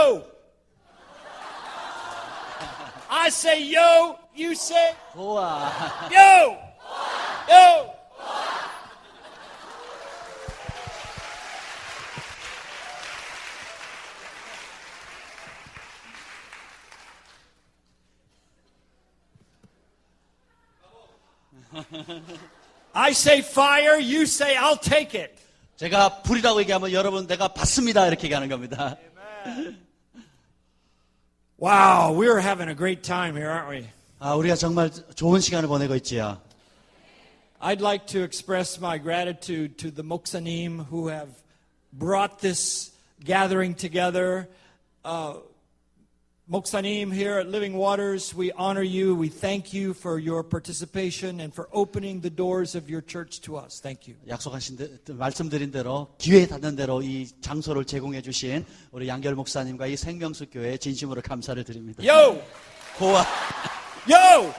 yo. I say yo, you say 좋아. yo. Yo. I say fire, you say I'll take it. 제가 불이라고 얘기하면 여러분 내가 받습니다 이렇게 얘기하는 겁니다. Wow, we're having a great time here, aren't we? 우리가 정말 좋은 시간을 보내고 있지요. I'd like to express my gratitude to the Moksanim who have brought this gathering together. Moksanim here at Living Waters, we honor you. We thank you for your participation and for opening the doors of your church to us. Thank you. 약속하신 말씀드린 대로 기회 닿는 대로 이 장소를 제공해 주신 우리 양결 목사님과 이 생명수 교회에 진심으로 감사를 드립니다. Yo! 고와. Yo!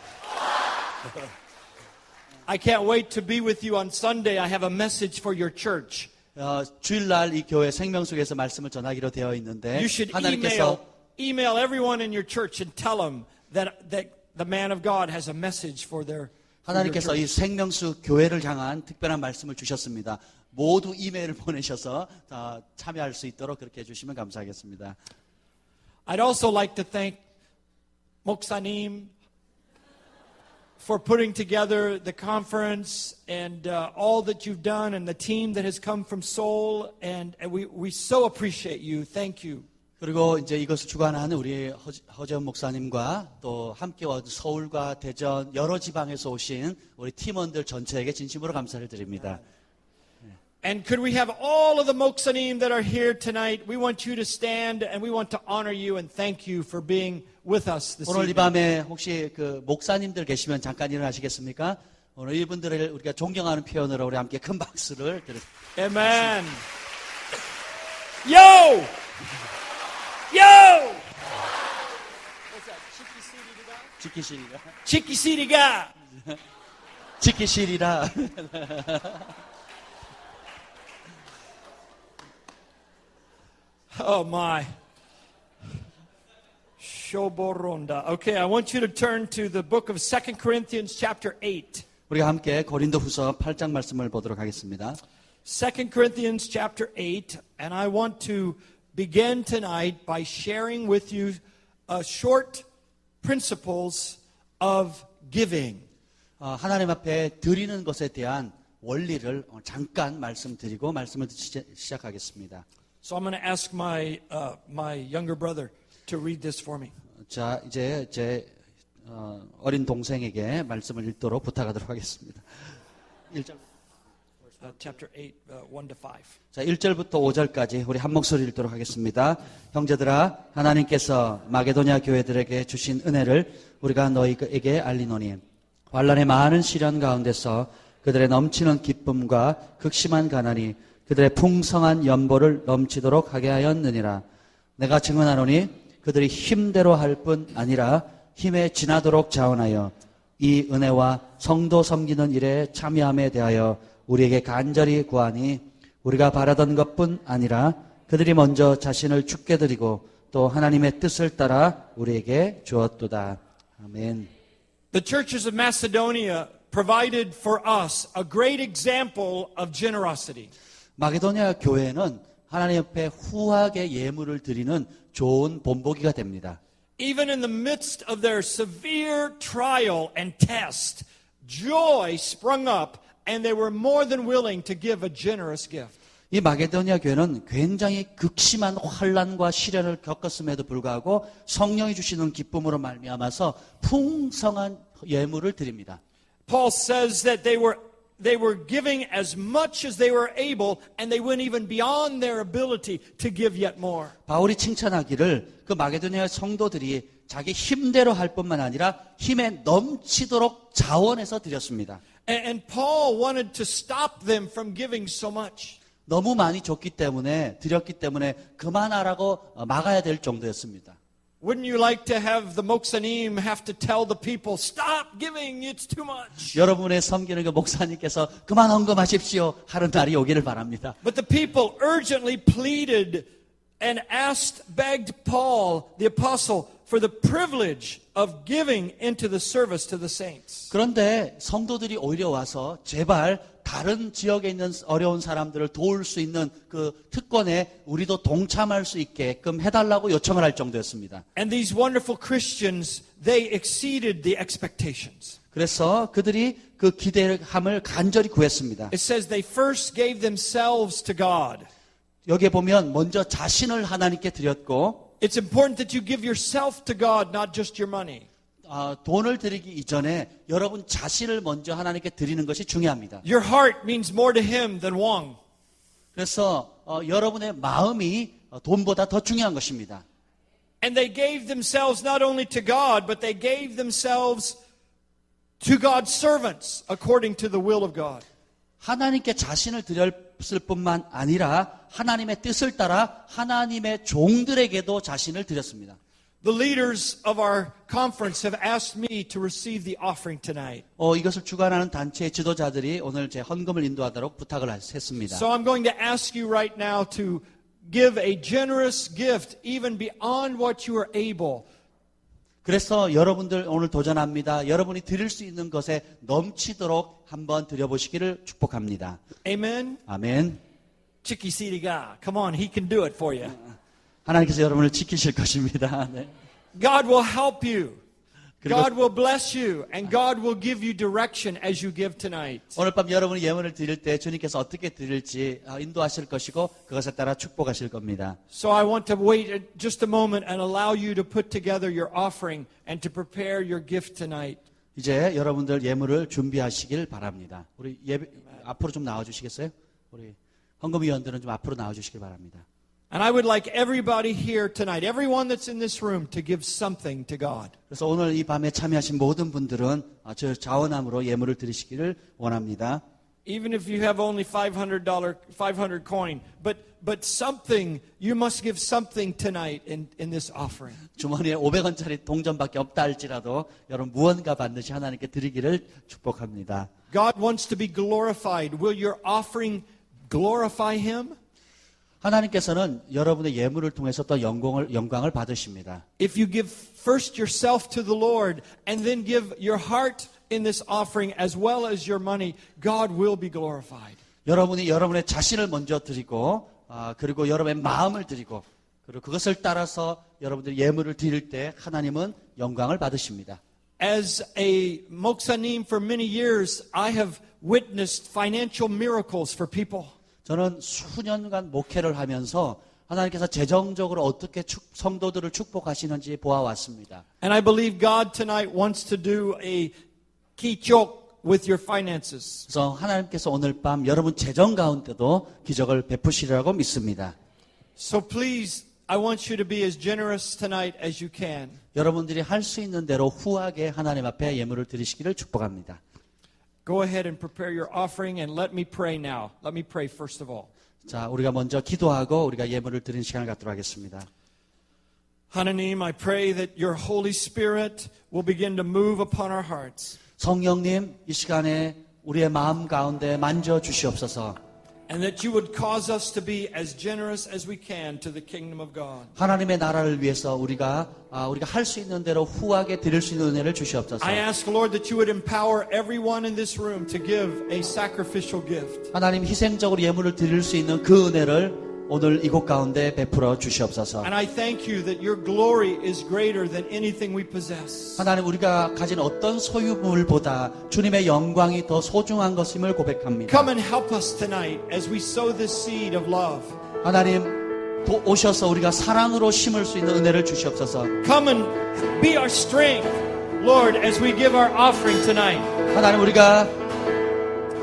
I can't wait to be with you on Sunday. I have a message for your church. 주일날 이 교회 생명수에서 말씀을 전하기로 되어 있는데 You should email everyone in your church and tell them that the man of God has a message for their 하나님께서 이 생명수 교회를 향한 특별한 말씀을 주셨습니다. 모두 이메일을 보내셔서 참여할 수 있도록 그렇게 해주시면 감사하겠습니다. I'd also like to thank Moksanim for putting together the conference and all that you've done and the team that has come from Seoul and we so appreciate you. Thank you. 그리고 이제 이것을 주관하는 우리 허재원 목사님과 또 함께 와 서울과 대전 여러 지방에서 오신 우리 팀원들 전체에게 진심으로 감사를 드립니다. And could we have all of the Moksanim that are here tonight? We want you to stand and we want to honor you and thank you for being with us this 오늘 이 evening. 밤에 혹시 그 목사님들 계시면 잠깐 일어나시겠습니까? 오늘 이분들을 우리가 존경하는 표현으로 우리 함께 큰 박수를 드립니다. Amen. Yo! Yo! What's that? 지키시리라. Chikisiriga. 지키시리라. Oh my. Shoboronda. Okay, I want you to turn to the book of 2 Corinthians chapter 8. 우리가 함께 고린도후서 8장 말씀을 보도록 하겠습니다. 2 Corinthians chapter 8, and I want to begin tonight by sharing with you short principles of giving. 하나님 앞에 드리는 것에 대한 원리를 잠깐 말씀드리고 말씀을 시작하겠습니다. So I'm going to ask my younger brother to read this for me. 자, 이제 제 어린 동생에게 말씀을 읽도록 부탁하도록 하겠습니다. 1절. Chapter 8, 1 to 5. 자, 1절부터 5절까지 우리 한 목소리 읽도록 하겠습니다. 형제들아, 하나님께서 마게도냐 교회들에게 주신 은혜를 우리가 너희에게 알리노니 환난의 많은 시련 가운데서 그들의 넘치는 기쁨과 극심한 가난이 그들의 풍성한 연보를 넘치도록 하게 하였느니라. 내가 증언하노니 그들이 힘대로 할 뿐 아니라 힘에 지나도록 자원하여 이 은혜와 성도 섬기는 일에 참여함에 대하여 우리에게 간절히 구하니 우리가 바라던 것뿐 아니라 그들이 먼저 자신을 주께 드리고 또 하나님의 뜻을 따라 우리에게 주었도다. 아멘. The churches of Macedonia provided for us a great example of generosity. 마게도냐 교회는 하나님 앞에 후하게 예물을 드리는 좋은 본보기가 됩니다. Even in the midst of their severe trial and test, joy sprung up and they were more than willing to give a generous gift. 이 마게도냐 교회는 굉장히 극심한 환난과 시련을 겪었음에도 불구하고 성령이 주시는 기쁨으로 말미암아서 풍성한 예물을 드립니다. Paul says that they were giving as much as they were able and they went even beyond their ability to give yet more. 바울이 칭찬하기를 그 마게도냐 성도들이 자기 힘대로 할 뿐만 아니라 힘에 넘치도록 자원해서 드렸습니다. And Paul wanted to stop them from giving so much. 너무 많이 줬기 때문에 드렸기 때문에 그만하라고 막아야 될 정도였습니다. Wouldn't you like to have the Moksanim have to tell the people, stop giving, it's too much? 여러분의 섬기는 그 목사님께서 그만 헌금하십시오 하는 날이 오기를 바랍니다. But the people urgently pleaded and begged Paul, the apostle, for the privilege of giving into the service to the saints. 그런데 성도들이 오히려 와서 제발 다른 지역에 있는 어려운 사람들을 도울 수 있는 그 특권에 우리도 동참할 수 있게끔 해달라고 요청을 할 정도였습니다. And these wonderful Christians, they exceeded the expectations. 그래서 그들이 그 기대함을 간절히 구했습니다. It says they first gave themselves to God. 여기에 보면 먼저 자신을 하나님께 드렸고 It's important that you give yourself to God, not just your money. 돈을 드리기 이전에 여러분 자신을 먼저 하나님께 드리는 것이 중요합니다. Your heart means more to Him than wong. 그래서 여러분의 마음이 돈보다 더 중요한 것입니다. And they gave themselves not only to God, but they gave themselves to God's servants according to the will of God. 하나님께 자신을 드렸을 뿐만 아니라 하나님의 뜻을 따라 하나님의 종들에게도 자신을 드렸습니다. The leaders of our conference have asked me to receive the offering tonight. 이것을 주관하는 단체의 지도자들이 오늘 제 헌금을 인도하도록 부탁을 했습니다. So I'm going to ask you right now to give a generous gift even beyond what you are able. 그래서 여러분들 오늘 도전합니다. 여러분이 드릴 수 있는 것에 넘치도록 한번 드려보시기를 축복합니다. Amen. 아멘. Chikisiriga. Come on, He can do it for you. 하나님께서 여러분을 지키실 것입니다. 네. God will help you. God will bless you. And God will give you direction as you give tonight. 오늘 밤 여러분이 예물을 드릴 때 주님께서 어떻게 드릴지 인도하실 것이고 그것에 따라 축복하실 겁니다. So I want to wait just a moment and allow you to put together your offering and to prepare your gift tonight. 이제 여러분들 예물을 준비하시길 바랍니다. 우리 앞으로 좀 나와주시겠어요? 우리 헌금위원들은 좀 앞으로 나와주시길 바랍니다. And I would like everybody here tonight, everyone that's in this room, to give something to God. 그래서 오늘 이 밤에 참여하신 모든 분들은 저 자원함으로 예물을 드리시기를 원합니다. Even if you have only $500 coin, but something, you must give something tonight in this offering. 주머니에 500원짜리 동전밖에 없다 할지라도 여러분 무언가 반드시 하나님께 드리기를 축복합니다. God wants to be glorified. Will your offering glorify Him? 하나님께서는 여러분의 예물을 통해서 또 영광을 받으십니다. If you give first yourself to the Lord and then give your heart in this offering as well as your money, God will be glorified. 여러분이 여러분의 자신을 먼저 드리고 그리고 여러분의 마음을 드리고 그리고 그것을 따라서 여러분들이 예물을 드릴 때 하나님은 영광을 받으십니다. As a 목사님 for many years, I have witnessed financial miracles for people. 저는 수년간 목회를 하면서 하나님께서 재정적으로 어떻게 성도들을 축복하시는지 보아왔습니다. And I believe God tonight wants to do a 기적 with your finances. 그래서 하나님께서 오늘 밤 여러분 재정 가운데도 기적을 베푸시리라고 믿습니다. So please, I want you to be as generous tonight as you can. 여러분들이 할 수 있는 대로 후하게 하나님 앞에 예물을 드리시기를 축복합니다. Go ahead and prepare your offering and let me pray now. Let me pray first of all. 자, 우리가 먼저 기도하고 우리가 예물을 드리는 시간을 갖도록 하겠습니다. 하나님, I pray that your Holy Spirit will begin to move upon our hearts. 성령님, 이 시간에 우리의 마음 가운데 만져 주시옵소서. And that you would cause us to be as generous as we can to the kingdom of God. 하나님의 나라를 위해서 우리가 할 수 있는 대로 후하게 드릴 수 있는 은혜를 주시옵소서. I ask, Lord, that you would empower everyone in this room to give a sacrificial gift. 하나님 희생적으로 예물을 드릴 수 있는 그 은혜를 오늘 이곳 가운데 베풀어 주시옵소서. And I thank you that your glory is greater than anything we possess. 하나님 우리가 가진 어떤 소유물보다 주님의 영광이 더 소중한 것임을 고백합니다. Come and help us tonight as we sow this seed of love. 하나님 오셔서 우리가 사랑으로 심을 수 있는 은혜를 주시옵소서. Come and be our strength, Lord, as we give our offering tonight. 하나님 우리가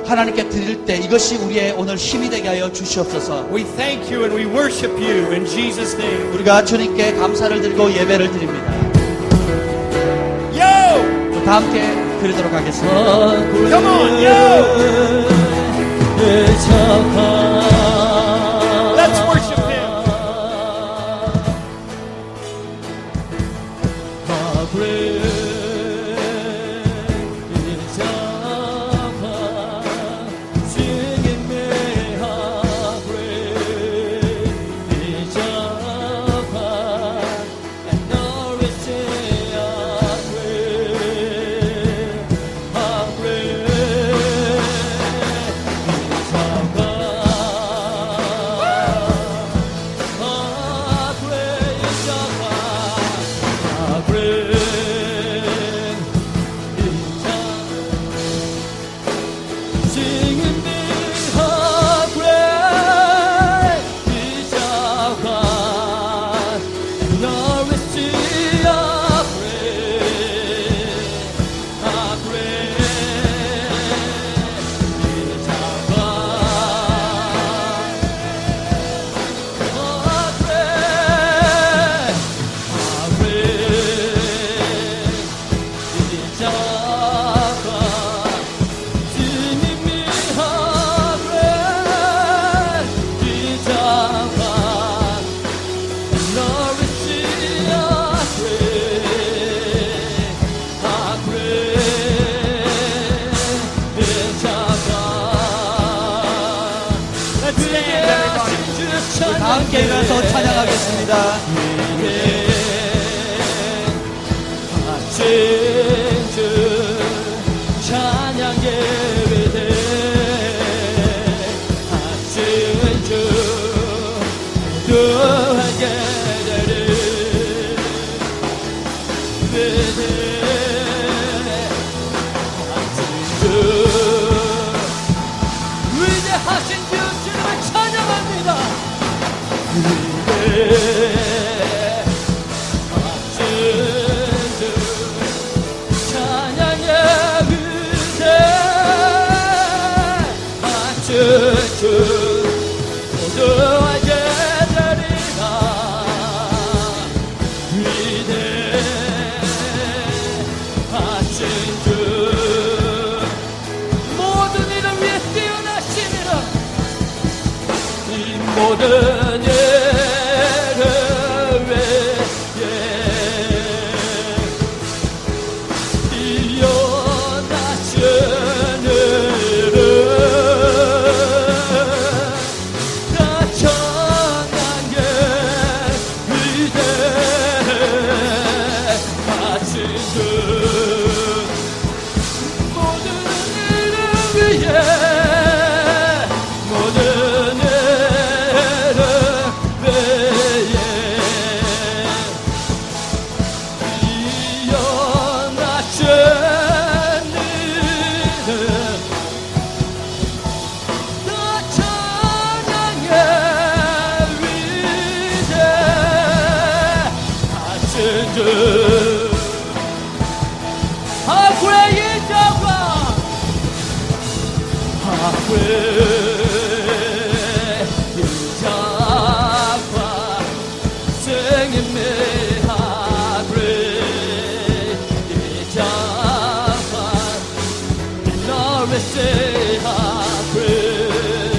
하나님께 드릴 때 이것이 우리의 오늘 힘이 되게 하여 주시옵소서. We thank you and we worship you in Jesus' name. 우리가 주님께 감사를 드리고 예배를 드립니다. Yo! 다 함께 드리도록 하겠습니다. Come on, yo! Let's worship Him. Singing me how great is our God, and all is how great, how great is our God. How great is our God. Singing me how great is our God, and all is how great, how great is our God. Let's stand, everybody. 다 함께 일어나서 찬양하겠습니다. 진주 찬양 예배대 진주 너에게 되리 예배대 진주 위대하신 주 주님을 찬양합니다. 찬양의 위대 맞춘 주 모두에게 되리라. 위대 맞춘 주 모든 일을 위해 뛰어나시니라. 이 모든 일을 위해 뛰어나시는 일을 다 찬양의 위대 하신 주 모든 일을 위해 모든 일을 위해 뛰어나신 일을 다 찬양의 위대 하신 주 How great is our God? How great is our God? Singing me how great is our God? And all we say how great,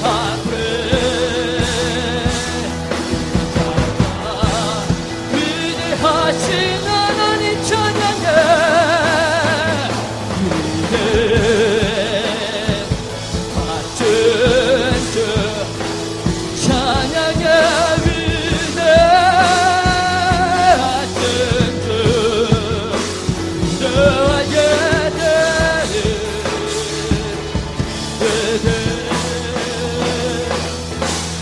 how great 위대하신 하나님 찬양해 위대 맞춘 주 찬양해 위대 맞춘 주 너에게 되리 위대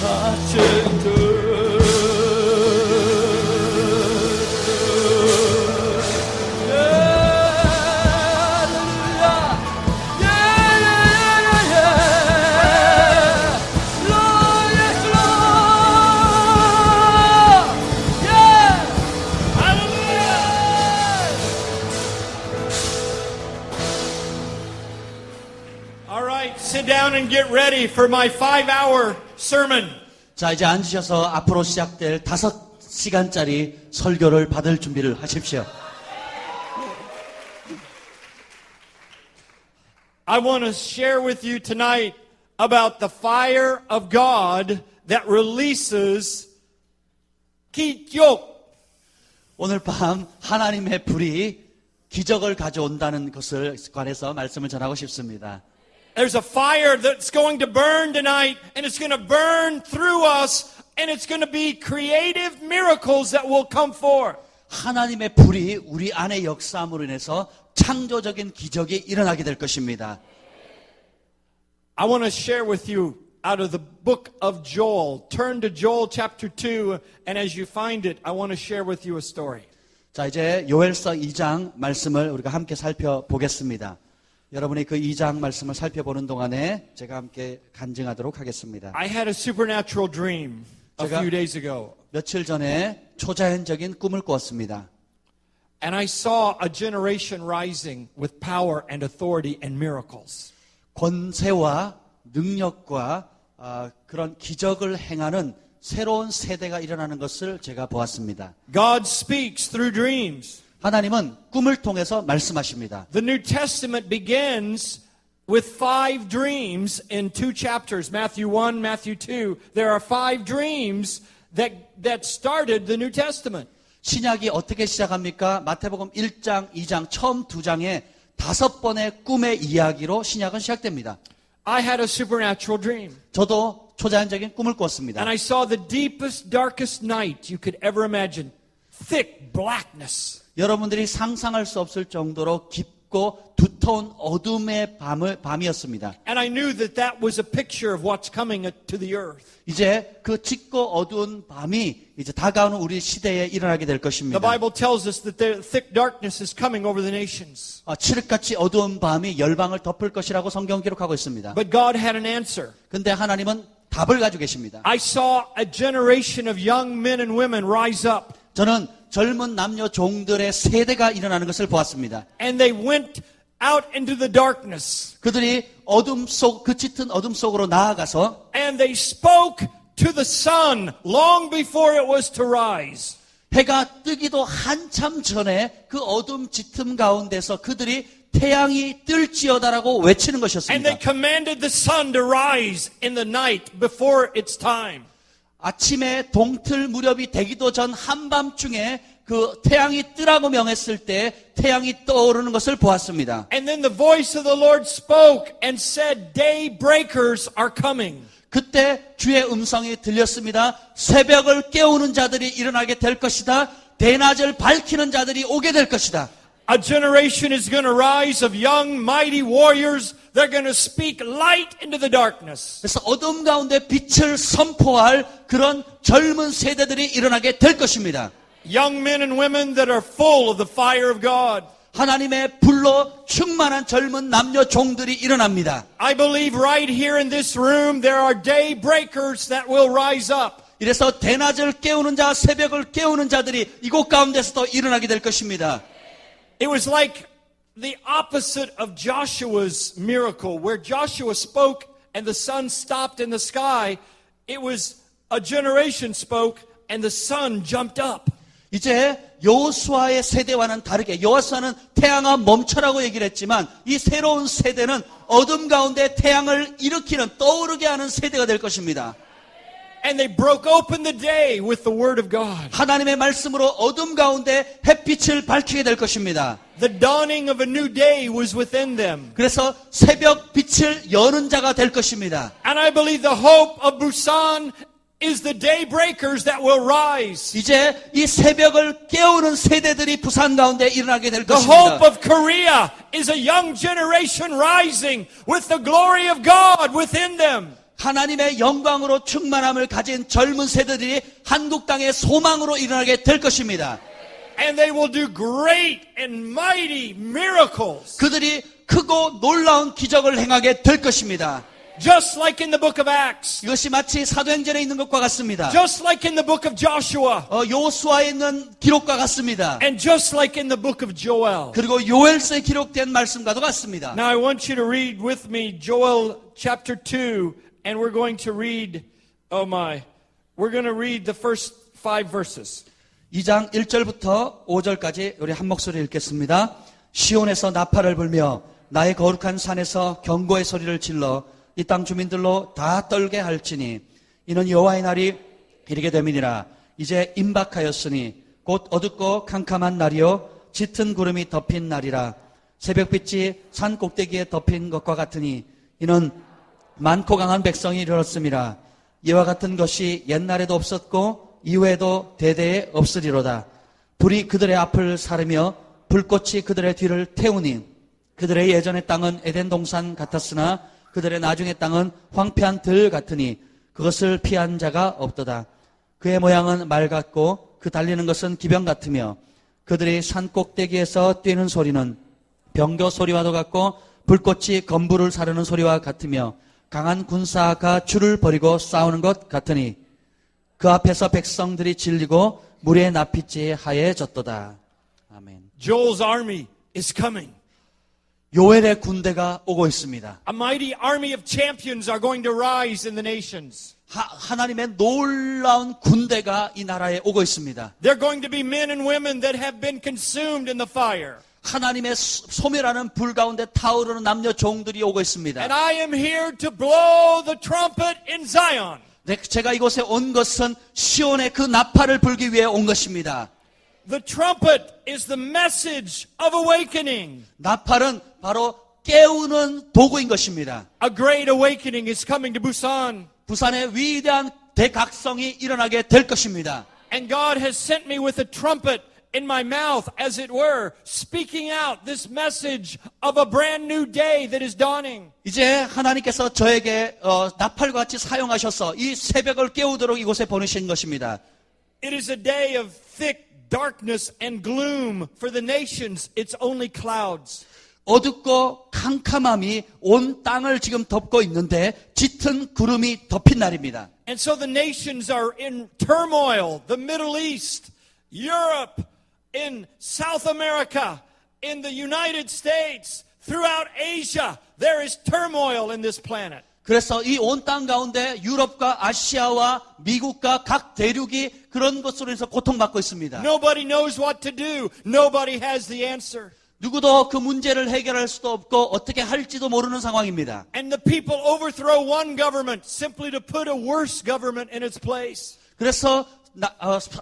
맞춘 주 All right, sit down and get ready for my 5-hour sermon. 자, 이제 앉으셔서 앞으로 시작될 5시간짜리 설교를 받을 준비를 하십시오. I want to share with you tonight about the fire of God that releases 기적. 오늘 밤 하나님의 불이 기적을 가져온다는 것을 관해서 말씀을 전하고 싶습니다. There's a fire that's going to burn tonight, and it's going to burn through us, and it's going to be creative miracles that will come forth. 하나님의 불이 우리 안에 역사함으로 인해서 창조적인 기적이 일어나게 될 것입니다. I want to share with you out of the book of Joel. Turn to Joel chapter 2, and as you find it, I want to share with you a story. 자, 이제 요엘서 2장 말씀을 우리가 함께 살펴보겠습니다. 여러분이 그 2장 말씀을 살펴보는 동안에 제가 함께 간증하도록 하겠습니다. I had a supernatural dream a 제가- few days ago. 며칠 전에 초자연적인 꿈을 꾸었습니다. And I saw a generation rising with power and authority and miracles. 권세와 능력과 그런 기적을 행하는 새로운 세대가 일어나는 것을 제가 보았습니다. God speaks through dreams. 하나님은 꿈을 통해서 말씀하십니다. The New Testament begins with 5 dreams in 2 chapters, Matthew 1, Matthew 2. There are 5 dreams that started the New Testament. 신약이 어떻게 시작합니까? 마태복음 1장, 2장, 처음 2장에 5번의 꿈의 이야기로 신약은 시작됩니다. I had a supernatural dream. 저도 초자연적인 꿈을 꾸었습니다. And I saw the deepest, darkest night you could ever imagine. Thick blackness. 여러분들이 상상할 수 없을 정도로 깊고 두터운 어둠의 밤이었습니다. And I knew that that was a picture of what's coming to the earth. 이제 그 짙고 어두운 밤이 이제 다가오는 우리 시대에 일어나게 될 The 것입니다. Bible tells us that the thick darkness is coming over the nations. 칠흑같이 어두운 밤이 열방을 덮을 것이라고 성경 기록하고 있습니다. But God had an answer. 근데 하나님은 답을 가지고 계십니다. I saw a generation of young men and women rise up. 저는 젊은 남녀 종들의 세대가 일어나는 것을 보았습니다. And they went out into the darkness. 그들이 어둠 속, 그 짙은 어둠 속으로 나아가서 And they spoke to the sun long before it was to rise. 해가 뜨기도 한참 전에 그 어둠 짙음 가운데서 그들이 태양이 뜰지어다라고 외치는 And 것이었습니다. they commanded the sun to rise in the night before its time. 아침에 동틀 무렵이 되기도 전 한밤중에 그 태양이 뜨라고 명했을 때 태양이 떠오르는 것을 보았습니다. And then the voice of the Lord spoke and said, daybreakers are coming. 그때 주의 음성이 들렸습니다. 새벽을 깨우는 자들이 일어나게 될 것이다. 대낮을 밝히는 자들이 오게 될 것이다. A generation is going to rise of young, mighty warriors. They're going to speak light into the darkness. 그래서 어둠 가운데 빛을 선포할 그런 젊은 세대들이 일어나게 될 것입니다. Young men and women that are full of the fire of God. 하나님의 불로 충만한 젊은 남녀 종들이 일어납니다. I believe right here in this room there are daybreakers that will rise up. 이래서 대낮을 깨우는 자, 새벽을 깨우는 자들이 이곳 가운데서도 일어나게 될 것입니다. It was like the opposite of Joshua's miracle, where Joshua spoke and the sun stopped in the sky. It was a generation spoke and the sun jumped up. 이제 여호수아의 세대와는 다르게 여호수아는 태양아 멈춰라고 얘기를 했지만 이 새로운 세대는 어둠 가운데 태양을 일으키는 떠오르게 하는 세대가 될 것입니다. And they broke open the day with the word of God. 하나님의 말씀으로 어둠 가운데 햇빛을 밝히게 될 것입니다. The dawning of a new day was within them. 그래서 새벽 빛을 여는 자가 될 것입니다. And I believe the hope of Busan is the daybreakers that will rise. 이제 이 새벽을 깨우는 세대들이 부산 가운데 일어나게 될 The 것입니다. hope of Korea is a young generation rising with the glory of God within them. 하나님의 영광으로 충만함을 가진 젊은 세대들이 한국 땅의 소망으로 일어나게 될 것입니다. And they will do great and mighty miracles. 그들이 크고 놀라운 기적을 행하게 될 것입니다. Just like in the book of Acts. 이것이 마치 사도행전에 있는 것과 같습니다. Just like in the book of Joshua. 여호수아에 있는 기록과 같습니다. And just like in the book of Joel. 그리고 요엘서에 기록된 말씀과도 같습니다. Now I want you to read with me Joel chapter 2, and we're going to read, we're going to read the first 5 verses. 2장 1절부터 5절까지 우리 한 목소리 읽겠습니다. 시온에서 나팔을 불며 나의 거룩한 산에서 경고의 소리를 질러 이 땅 주민들로 다 떨게 할지니 이는 여호와의 날이 이르게 됨이니라. 이제 임박하였으니 곧 어둡고 캄캄한 날이요 짙은 구름이 덮인 날이라. 새벽빛이 산 꼭대기에 덮인 것과 같으니 이는 많고 강한 백성이 일어났음이라. 이와 같은 것이 옛날에도 없었고 이후에도 대대에 없으리로다. 불이 그들의 앞을 사르며 불꽃이 그들의 뒤를 태우니 그들의 예전의 땅은 에덴 동산 같았으나 그들의 나중의 땅은 황폐한 들 같으니 그것을 피한 자가 없도다. 그의 모양은 말 같고 그 달리는 것은 기병 같으며 그들이 산 꼭대기에서 뛰는 소리는 병거 소리와도 같고 불꽃이 건물을 사르는 소리와 같으며 강한 군사가 줄을 버리고 싸우는 것 같으니 그 앞에서 백성들이 질리고 물의 나피지에 하얘졌도다. 아멘. Joel's army is coming. 요엘의 군대가 오고 있습니다. A mighty army of champions are going to rise in the nations. 하나님의 놀라운 군대가 이 나라에 오고 있습니다. They're going to be men and women that have been consumed in the fire. 하나님의 소멸하는 불 가운데 타오르는 남녀 종들이 오고 있습니다. And I am here to blow the trumpet in Zion. 제가 이곳에 온 것은 시온의 그 나팔을 불기 위해 온 것입니다. The trumpet is the message of awakening. 나팔은 바로 깨우는 도구인 것입니다. A great awakening is coming to Busan. 부산의 위대한 대각성이 일어나게 될 것입니다. And God has sent me with a trumpet in my mouth, as it were, speaking out this message of a brand new day that is dawning. 이제 하나님께서 저에게 나팔과 같이 사용하셔서 이 새벽을 깨우도록 이곳에 보내신 것입니다. It is a day of thick darkness and gloom. For the nations, it's only clouds. 어둡고 캄캄함이 온 땅을 지금 덮고 있는데 짙은 구름이 덮인 날입니다. And so the nations are in turmoil. The Middle East, Europe, in South America, in the United States, throughout Asia, there is turmoil in this planet. 그래서 이 온 땅 가운데 유럽과 아시아와 미국과 각 대륙이 그런 것으로 해서 고통받고 있습니다. Nobody knows what to do. Nobody has the answer. 누구도 그 문제를 해결할 수도 없고 어떻게 할지도 모르는 상황입니다. And the people overthrow one government simply to put a worse government in its place. 그래서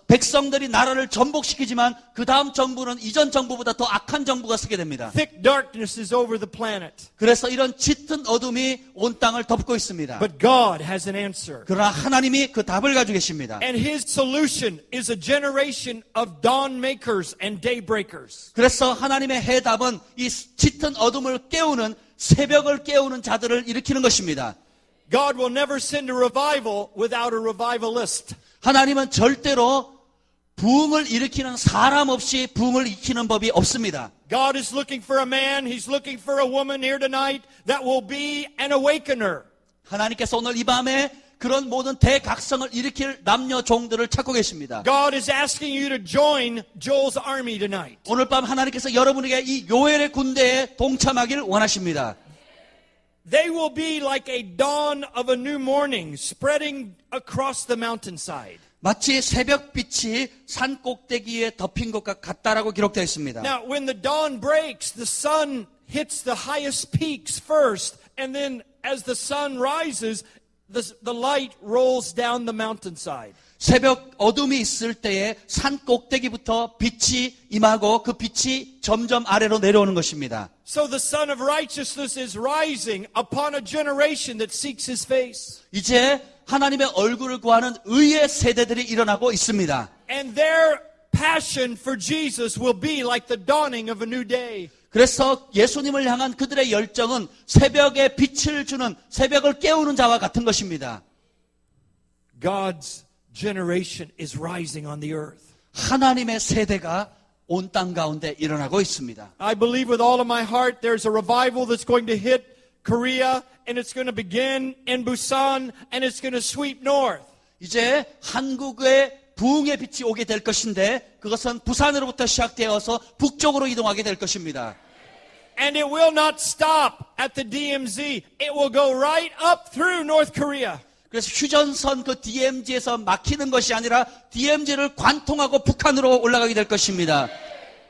백성들이 나라를 전복시키지만 그 다음 정부는 이전 정부보다 더 악한 정부가 서게 됩니다. Thick darkness is over the planet. 그래서 이런 짙은 어둠이 온 땅을 덮고 있습니다. But God has an answer. 그러나 하나님이 그 답을 가지고 계십니다. And His solution is a generation of dawn makers and day breakers. 그래서 하나님의 해답은 이 짙은 어둠을 깨우는 새벽을 깨우는 자들을 일으키는 것입니다. God will never send a revival without a revivalist. 하나님은 절대로 부흥을 일으키는 사람 없이 부흥을 일으키는 법이 없습니다. God is looking for a man, He's looking for a woman here tonight that will be an awakener. 하나님께서 오늘 이 밤에 그런 모든 대각성을 일으킬 남녀 종들을 찾고 계십니다. God is asking you to join Joel's army tonight. 오늘 밤 하나님께서 여러분에게 이 요엘의 군대에 동참하길 원하십니다. They will be like a dawn of a new morning spreading across the mountainside. 마치 새벽빛이 산 꼭대기에 덮인 것과 같다라고 기록되어 있습니다. Now, when the dawn breaks, the sun hits the highest peaks first, and then as the sun rises, the light rolls down the mountainside. 새벽 어둠이 있을 때에 산 꼭대기부터 빛이 임하고 그 빛이 점점 아래로 내려오는 것입니다. So the sun of righteousness is rising upon a generation that seeks His face. 이제 하나님의 얼굴을 구하는 의의 세대들이 일어나고 있습니다. And their passion for Jesus will be like the dawning of a new day. 그래서 예수님을 향한 그들의 열정은 새벽에 빛을 주는 새벽을 깨우는 자와 같은 것입니다. God's generation is rising on the earth. 하나님의 세대가 온 땅 가운데 일어나고 있습니다. I believe with all of my heart there's a revival that's going to hit Korea, and it's going to begin in Busan, and it's going to sweep north. 이제 한국의 부흥의 빛이 오게 될 것인데 그것은 부산으로부터 시작되어서 북쪽으로 이동하게 될 것입니다. And it will not stop at the DMZ. It will go right up through North Korea. 그래서 휴전선 그 DMZ에서 막히는 것이 아니라 DMZ를 관통하고 북한으로 올라가게 될 것입니다.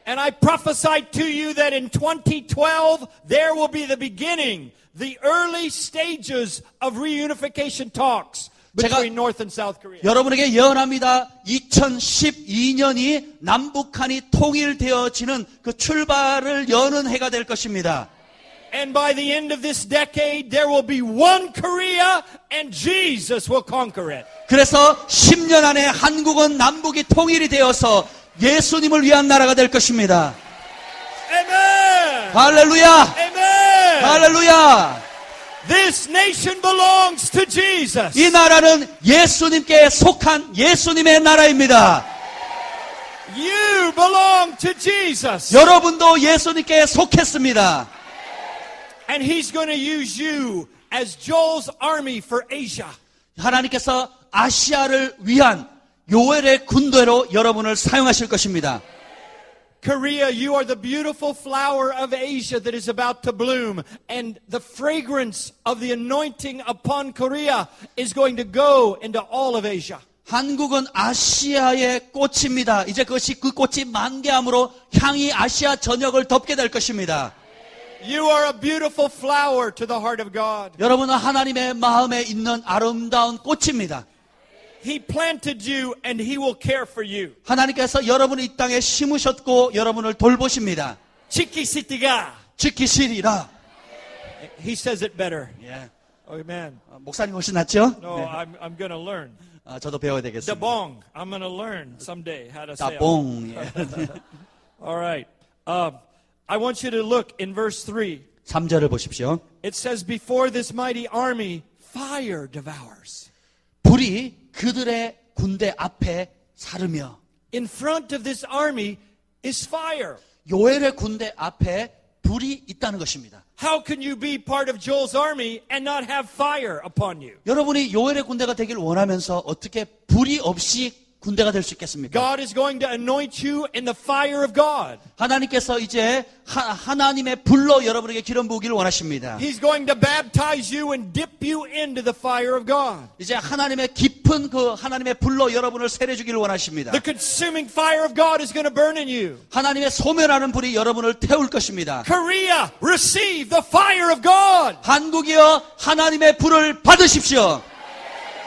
And I prophesied to you that in 2012 there will be the beginning, the early stages of reunification talks between North and South Korea. 여러분에게 예언합니다. 2012년이 남북한이 통일되어지는 그 출발을 여는 해가 될 것입니다. And by the end of this decade, there will be one Korea, and Jesus will conquer it. 그래서 10년 안에 한국은 남북이 통일이 되어서 예수님을 위한 나라가 될 것입니다. Amen. 할렐루야! Amen. 할렐루야! This nation belongs to Jesus. 이 나라는 예수님께 속한 예수님의 나라입니다. You belong to Jesus. 여러분도 예수님께 속했습니다. And He's going to use you as Joel's army for Asia. 하나님께서 아시아를 위한 요엘의 군대로 여러분을 사용하실 것입니다. Korea, you are the beautiful flower of Asia that is about to bloom. And the fragrance of the anointing upon Korea is going to go into all of Asia. 한국은 아시아의 꽃입니다. 이제 그것이 그 꽃이 만개함으로 향이 아시아 전역을 덮게 될 것입니다. You are a beautiful flower to the heart of God. 여러분은 하나님의 마음에 있는 아름다운 꽃입니다. He planted you and He will care for you. 하나님께서 여러분을 이 땅에 심으셨고 여러분을 돌보십니다. Chiquisitiga. 지키시리라. He says it better. 예. Amen. 목사님 훨씬 낫죠? No, I'm going to learn. 저도 배워야 되겠습니다. Dabong. I'm going to learn someday how to say it. 따봉. 예. All right. I want you to look in verse 3. 3절을 보십시오. It says, before this mighty army, fire devours. 불이 그들의 군대 앞에 사르며 In front of this army is fire. 요엘의 군대 앞에 불이 있다는 것입니다. How can you be part of Joel's army and not have fire upon you? 여러분이 요엘의 군대가 되길 원하면서 어떻게 불이 없이 군대가 될 수 있겠습니까? God is going to anoint you in the fire of God. 하나님께서 이제 하나님의 불로 여러분에게 기름 부으기를 원하십니다. He's going to baptize you and dip you into the fire of God. 이제 하나님의 깊은 그 하나님의 불로 여러분을 세례 주기를 원하십니다. The consuming fire of God is going to burn in you. 하나님의 소멸하는 불이 여러분을 태울 것입니다. Korea, receive the fire of God. 한국이여 하나님의 불을 받으십시오.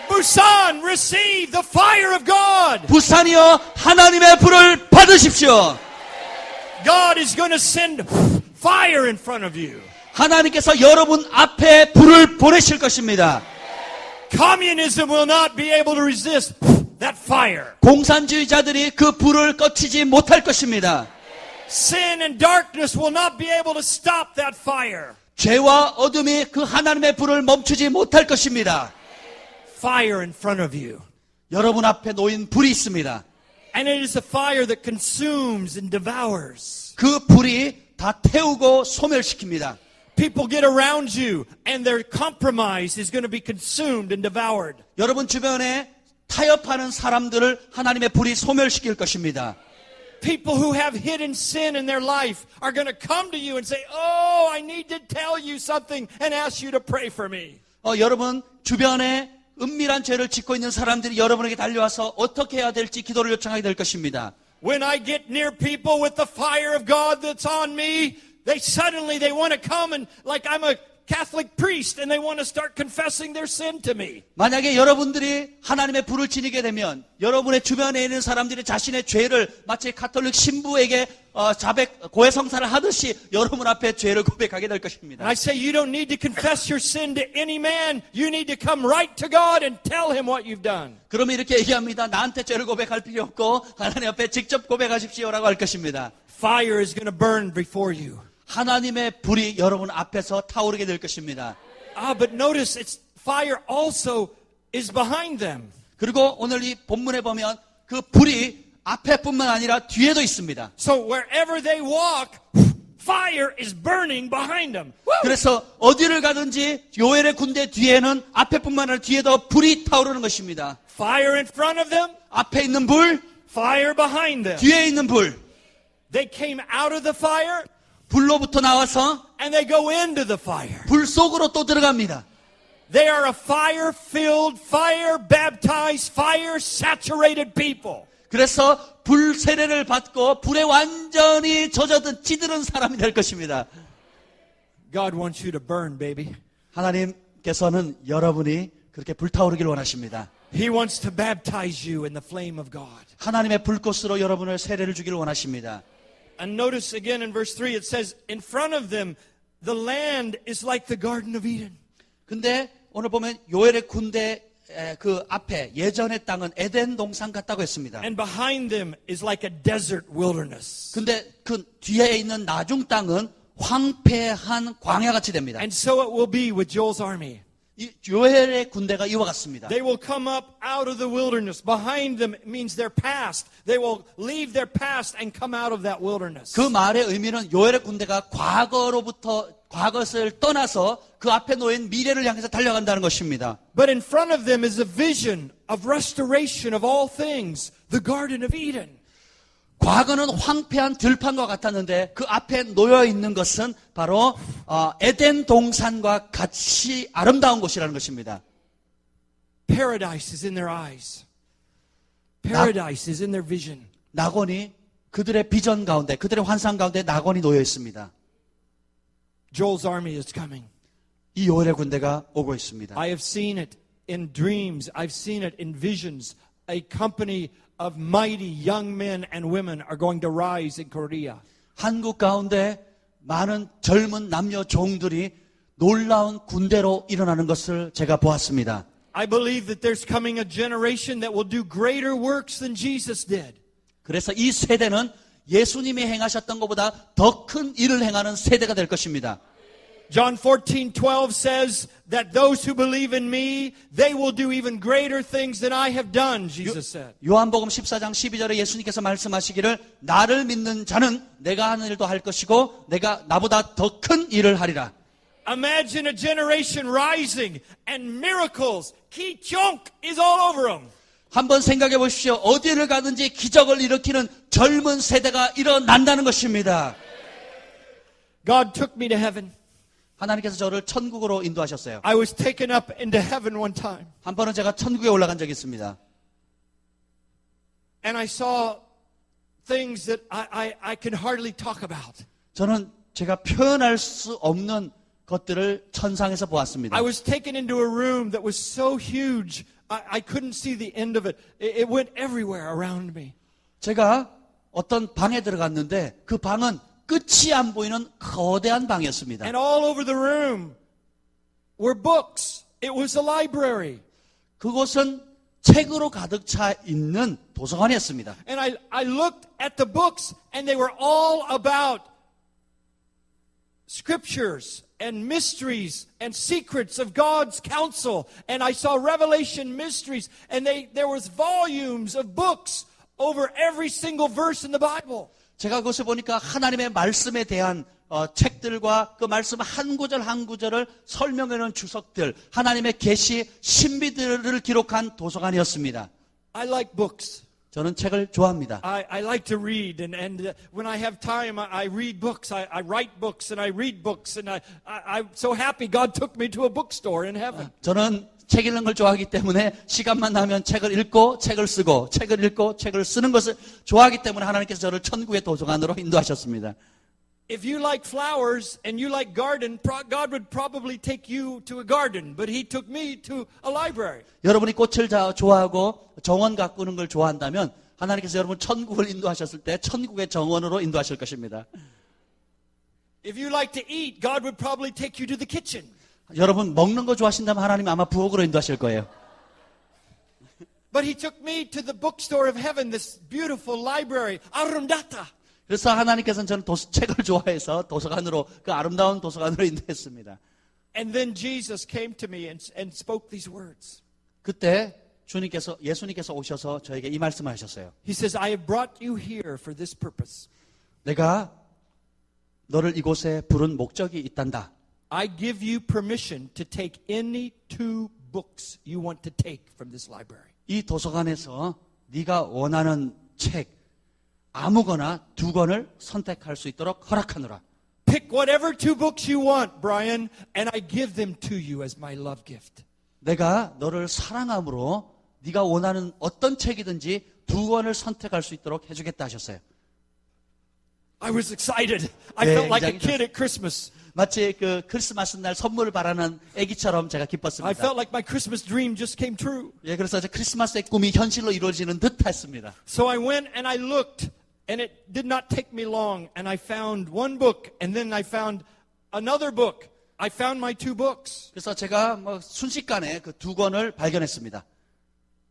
Busan, receive the fire of God. 부산이여 하나님의 불을 받으십시오. God is going to send fire in front of you. 하나님께서 여러분 앞에 불을 보내실 것입니다. Communism will not be able to resist that fire. 공산주의자들이 그 불을 꺼치지 못할 것입니다. Sin and darkness will not be able to stop that fire. 죄와 어둠이 그 하나님의 불을 멈추지 못할 것입니다. Fire in front of you. 여러분 앞에 놓인 불이 있습니다. And it is a fire that consumes and devours. 그 불이 다 태우고 소멸시킵니다. People get around you and their compromise is going to be consumed and devoured. 여러분 주변에 타협하는 사람들을 하나님의 불이 소멸시킬 것입니다. People who have hidden sin in their life are going to come to you and say, "Oh, I need to tell you something and ask you to pray for me." 여러분 주변에 은밀한 죄를 짓고 있는 사람들이 여러분에게 달려와서 어떻게 해야 될지 기도를 요청하게 될 것입니다. When I get near people with the fire of God that's on me, they want to come and like I'm a Catholic priest and they want to start confessing their sin to me. 만약에 여러분들이 하나님의 불을 지니게 되면 여러분의 주변에 있는 사람들이 자신의 죄를 마치 가톨릭 신부에게 고해성사를 하듯이 여러분 앞에 죄를 고백하게 될 것입니다. And I say you don't need to confess your sin to any man. You need to come right to God and tell him what you've done. 그러면 이렇게 얘기합니다. 나한테 죄를 고백할 필요 없고 하나님 앞에 직접 고백하십시오라고 할 것입니다. Fire is going to burn before you. 하나님의 불이 여러분 앞에서 타오르게 될 것입니다. But notice it's fire also is behind them. 그리고 오늘 이 본문에 보면 그 불이 앞에뿐만 아니라 뒤에도 있습니다. So wherever they walk, fire is burning behind them. 그래서 어디를 가든지 요엘의 군대 뒤에는 앞에뿐만 아니라 뒤에도 불이 타오르는 것입니다. Fire in front of them, 앞에 있는 불, fire behind them. 뒤에 있는 불. They came out of the fire 불로부터 나와서 and they go into the fire. 불 속으로 또 들어갑니다. They are a fire-filled, fire-baptized, fire-saturated people. 그래서 불 세례를 받고 불에 완전히 젖어든 찌드는 사람이 될 것입니다. God wants you to burn, baby. 하나님께서는 여러분이 그렇게 불타오르길 원하십니다. He wants to baptize you in the flame of God. 하나님의 불꽃으로 여러분을 세례를 주기를 원하십니다. And notice again in verse 3 it says, in front of them, the land is like the Garden of Eden. 근데 오늘 보면 요엘의 군대 그 앞에 예전의 땅은 에덴 동산 같다고 했습니다. And behind them is like a desert wilderness. 근데 그 뒤에 있는 나중 땅은 황폐한 광야같이 됩니다. And so it will be with Joel's army. 이 요엘의 군대가 이와 같습니다. They will come up out of the wilderness. Behind them means their past. They will leave their past and come out of that wilderness. 그 말의 의미는 요엘의 군대가 과거를 떠나서 그 앞에 놓인 미래를 향해서 달려간다는 것입니다. But in front of them is a vision of restoration of all things, the Garden of Eden. 과거는 황폐한 들판과 같았는데 그 앞에 놓여 있는 것은 바로 에덴 동산과 같이 아름다운 곳이라는 것입니다. Paradise is in their eyes. Paradise is in their vision. 낙원이 그들의 비전 가운데, 그들의 환상 가운데 낙원이 놓여 있습니다. Joel's army is coming. 이 요엘의 군대가 오고 있습니다. I have seen it in dreams. I've seen it in visions. A company of mighty young men and women are going to rise in Korea. 한국 가운데 많은 젊은 남녀 종들이 놀라운 군대로 일어나는 것을 제가 보았습니다. I believe that there's coming a generation that will do greater works than Jesus did. 그래서 이 세대는 예수님이 행하셨던 것보다 더 큰 일을 행하는 세대가 될 것입니다. John 14:12 says that those who believe in me, they will do even greater things than I have done, Jesus said. 요한복음 14장 12절에 예수님께서 말씀하시기를 나를 믿는 자는 내가 하는 일도 할 것이고 내가 나보다 더 큰 일을 하리라. Imagine a generation rising and miracles, ki-chonk is all over them. 한번 생각해 보십시오. 어디를 가든지 기적을 일으키는 젊은 세대가 일어난다는 것입니다. God took me to heaven. 하나님께서 저를 천국으로 인도하셨어요. I was taken up into heaven one time. 한 번은 제가 천국에 올라간 적이 있습니다. And I saw things that I can hardly talk about. 저는 제가 표현할 수 없는 것들을 천상에서 보았습니다. I was taken into a room that was so huge, I couldn't see the end of it. It went everywhere around me. 제가 어떤 방에 들어갔는데 그 방은 끝이 안 보이는 거대한 방이었습니다. And all over the room were books. It was a library. 그곳은 책으로 가득 차 있는 도서관이었습니다. And I looked at the books and they were all about scriptures and mysteries and secrets of God's counsel. And I saw Revelation mysteries and there was volumes of books over every single verse in the Bible. 제가 그것을 보니까 하나님의 말씀에 대한 책들과 그 말씀 한 구절 한 구절을 설명해 놓은 주석들, 하나님의 계시 신비들을 기록한 도서관이었습니다. I like books. 저는 책을 좋아합니다. I like to read, and when I have time, I read books. I write books, and I read books, and I'm so happy God took me to a bookstore in heaven. 저는 책 읽는 걸 좋아하기 때문에 시간만 나면 책을 읽고 책을 쓰고 책을 읽고 책을 쓰는 것을 좋아하기 때문에 하나님께서 저를 천국의 도서관으로 인도하셨습니다. If you like flowers and you like garden, God would probably take you to a garden, but He took me to a library. 여러분이 꽃을 좋아하고 정원 가꾸는 걸 좋아한다면 하나님께서 여러분 천국을 인도하셨을 때 천국의 정원으로 인도하실 것입니다. If you like to eat, God would probably take you to the kitchen. 여러분 먹는 거 좋아하신다면 하나님 아마 부엌으로 인도하실 거예요. But He took me to the bookstore of heaven, this beautiful library, Arundhata. 그래서 하나님께서는 저는 책을 좋아해서 도서관으로 그 아름다운 도서관으로 인도했습니다. And then Jesus came to me and spoke these words. 그때 예수님께서 오셔서 저에게 이 말씀을 하셨어요. He says, I have brought you here for this purpose. 내가 너를 이곳에 부른 목적이 있단다. I give you permission to take any two books you want to take from this library. 이 도서관에서 네가 원하는 책 아무거나 두 권을 선택할 수 있도록 허락하노라. Pick whatever two books you want, Brian, and I give them to you as my love gift. 내가 너를 사랑함으로 네가 원하는 어떤 책이든지 두 권을 선택할 수 있도록 해주겠다 하셨어요. I was excited. I 네, felt like a 굉장히 kid at Christmas. 마치 그 크리스마스 날 선물을 바라는 아기처럼 제가 I 기뻤습니다. felt like my Christmas dream just came true. 예, 그래서 제 크리스마스의 꿈이 현실로 이루어지는 듯했습니다. So I went and I looked, and it did not take me long, and I found one book, and then I found another book. I found my two books. 그래서 제가 순식간에 그 두 권을 발견했습니다.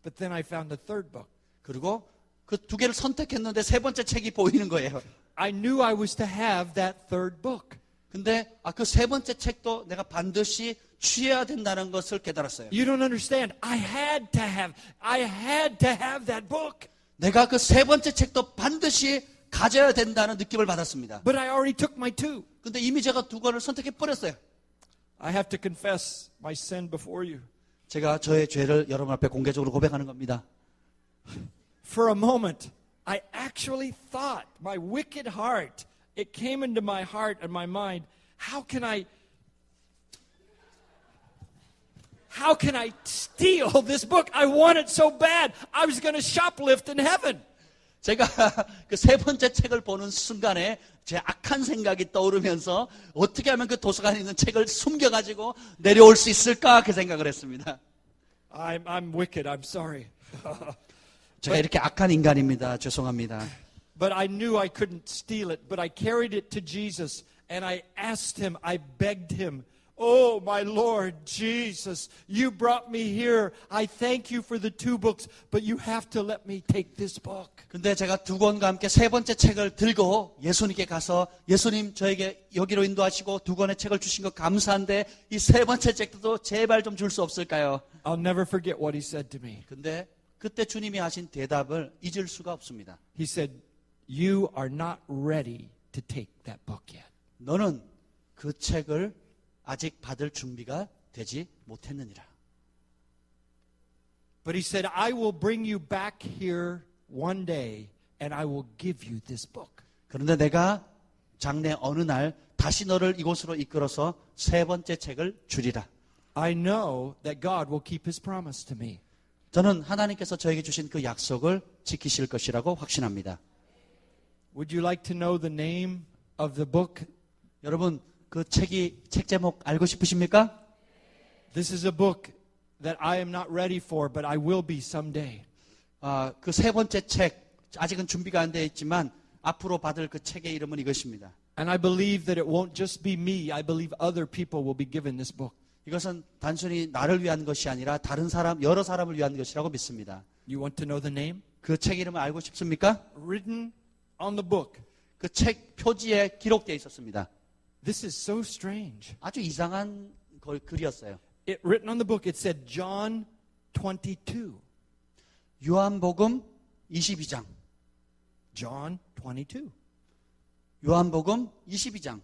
But then I found a third book. 그리고 그 두 개를 선택했는데 세 번째 책이 보이는 거예요. I knew I was to have that third book. 근데 그 세 번째 책도 내가 반드시 취해야 된다는 것을 깨달았어요. You don't understand. I had to have that book. 내가 그 세 번째 책도 반드시 가져야 된다는 느낌을 받았습니다. But I already took my 2. 근데 이미 제가 두 권을 선택해 버렸어요. I have to confess my sin before you. 제가 저의 죄를 여러분 앞에 공개적으로 고백하는 겁니다. For a moment, I actually thought, my wicked heart, it came into my heart and my mind, how can I steal this book? I want it so bad. I was going to shoplift in heaven. 제가 그 세 번째 책을 보는 순간에 제 악한 생각이 떠오르면서 어떻게 하면 그 도서관에 있는 책을 숨겨가지고 내려올 수 있을까 그 생각을 했습니다. I'm wicked. I'm sorry. 제가 이렇게 악한 인간입니다. 죄송합니다. But I knew I couldn't steal it. But I carried it to Jesus and I asked him, I begged him, oh, my Lord Jesus, you brought me here. I thank you for the 2 books, but you have to let me take this book. 근데 제가 두 권과 함께 세 번째 책을 들고 예수님께 가서 예수님 저에게 여기로 인도하시고 두 권의 책을 주신 것 감사한데 이 세 번째 책도 제발 좀 줄 수 없을까요? I'll never forget what he said to me. 근데 그때 주님이 하신 대답을 잊을 수가 없습니다. He said, you are not ready to take that book yet. 너는 그 책을 아직 받을 준비가 되지 못했느니라. But he said, I will bring you back here one day and I will give you this book. 그런데 내가 장래 어느 날 다시 너를 이곳으로 이끌어서 세 번째 책을 주리라. I know that God will keep his promise to me. 저는 하나님께서 저에게 주신 그 약속을 지키실 것이라고 확신합니다. Would you like to know the name of the book? 여러분 그 책 제목 알고 싶으십니까? This is a book that I am not ready for, but I will be someday. 그 세 번째 책 아직은 준비가 안 되어 있지만 앞으로 받을 그 책의 이름은 이것입니다. And I believe that it won't just be me. I believe other people will be given this book. 이것은 단순히 나를 위한 것이 아니라 다른 사람, 여러 사람을 위한 것이라고 믿습니다. You want to know the name? 그 책 이름을 알고 싶습니까? Written on the book. 그 책 표지에 기록되어 있었습니다. This is so strange. 아주 이상한 글이었어요. Written on the book, it said John 22. 요한복음 22장. John 22. 요한복음 22장.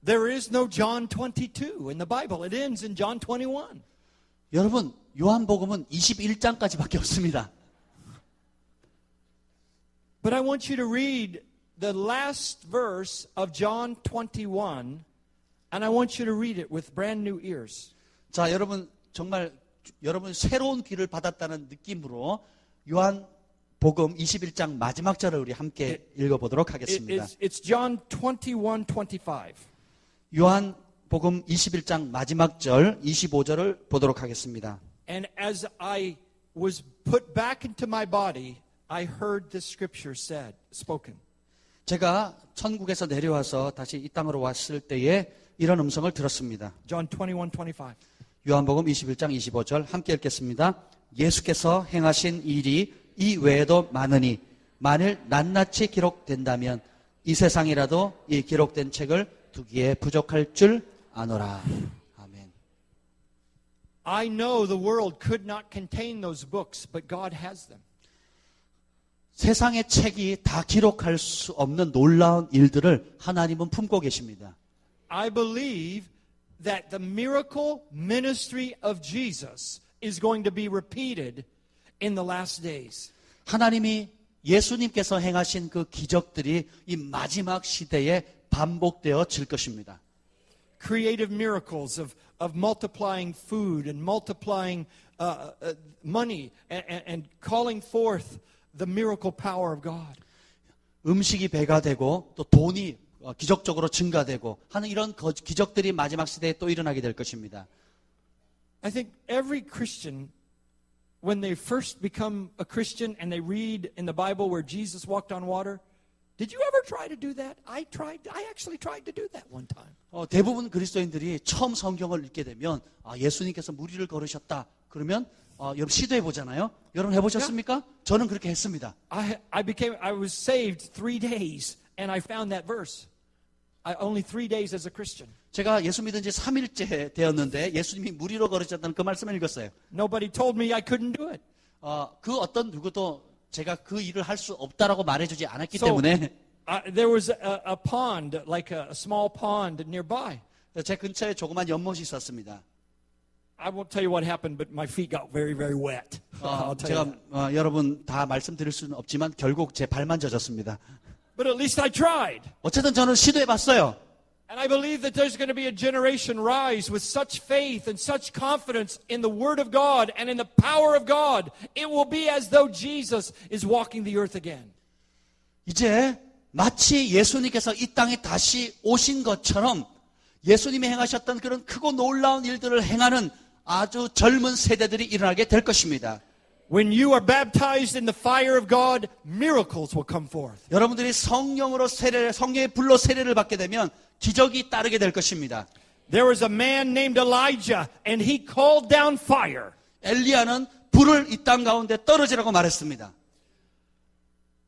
There is no John 22 in the Bible. It ends in John 21. 여러분, 요한복음은 21장까지밖에 없습니다. But I want you to read the last verse of John 21, and I want you to read it with brand new ears. 자, 여러분 정말 여러분 새로운 귀를 받았다는 느낌으로 요한복음 21장 마지막 절을 우리 함께 읽어보도록 하겠습니다. It's John 21:25. 요한복음 21장 마지막 절 25절을 보도록 하겠습니다. And as I was put back into my body, I heard this scripture spoken. 제가 천국에서 내려와서 다시 이 땅으로 왔을 때에 이런 음성을 들었습니다. John 21:25. 요한복음 21장 25절 함께 읽겠습니다. 예수께서 행하신 일이 이 외에도 많으니 만일 낱낱이 기록된다면 이 세상이라도 이 기록된 책을 두기에 부족할 줄 아노라. 아멘. I know the world could not contain those books, but God has them. 세상의 책이 다 기록할 수 없는 놀라운 일들을 하나님은 품고 계십니다. I believe that the miracle ministry of Jesus is going to be repeated in the last days. 하나님이 예수님께서 행하신 그 기적들이 이 마지막 시대에 반복되어질 것입니다. Creative miracles of multiplying food and multiplying money and calling forth the miracle power of God. 음식이 배가 되고 또 돈이 기적적으로 증가되고 하는 이런 기적들이 마지막 시대에 또 일어나게 될 것입니다. I think every Christian, when they first become a Christian and they read in the Bible where Jesus walked on water, did you ever try to do that? I actually tried to do that one time. 대부분 그리스도인들이 처음 성경을 읽게 되면 예수님께서 물 위를 걸으셨다. 그러면 여러분 시도해 보잖아요. 여러분 해보셨습니까? 저는 그렇게 했습니다. I was saved 3 days and I found that verse. only 3 days as a Christian. 제가 예수 믿은 지 3일째 되었는데 예수님이 무리로 걸으셨다는 그 말씀을 읽었어요. Nobody told me I couldn't do it. 그 어떤 누구도 제가 그 일을 할 수 없다라고 말해주지 않았기 So, 때문에 there was a pond, like a small pond nearby. 제 근처에 조그만 연못이 있었습니다. I won't tell you what happened, but my feet got very, very wet. I'll tell you 제가 that. 여러분 다 말씀드릴 수는 없지만 결국 제 발만 젖었습니다. But at least I tried. 어쨌든 저는 시도해봤어요. And I believe that there's going to be a generation rise with such faith and such confidence in the Word of God and in the power of God. It will be as though Jesus is walking the earth again. 이제 마치 예수님께서 이 땅에 다시 오신 것처럼 예수님이 행하셨던 그런 크고 놀라운 일들을 행하는 아주 젊은 세대들이 일어나게 될 것입니다. When you are baptized in the fire of God, miracles will come forth. 여러분들이 성령의 불로 세례를 받게 되면 기적이 따르게 될 것입니다. There was a man named Elijah, and he called down fire. 엘리야는 불을 이 땅 가운데 떨어지라고 말했습니다.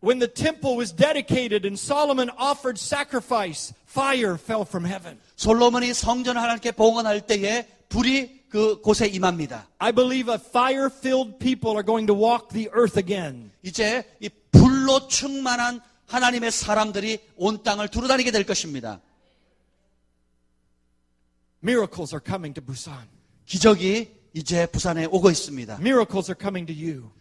When the temple was dedicated and Solomon offered sacrifice, fire fell from heaven. 솔로몬이 성전을 하나님께 봉헌할 때에 불이 그 곳에 임합니다. I believe a fire-filled people are going to walk the earth again. 이제 이 불로 충만한 하나님의 사람들이 온 땅을 두루다니게 될 것입니다. Miracles are coming to Busan. 기적이 이제 부산에 오고 있습니다. Miracles are coming to you.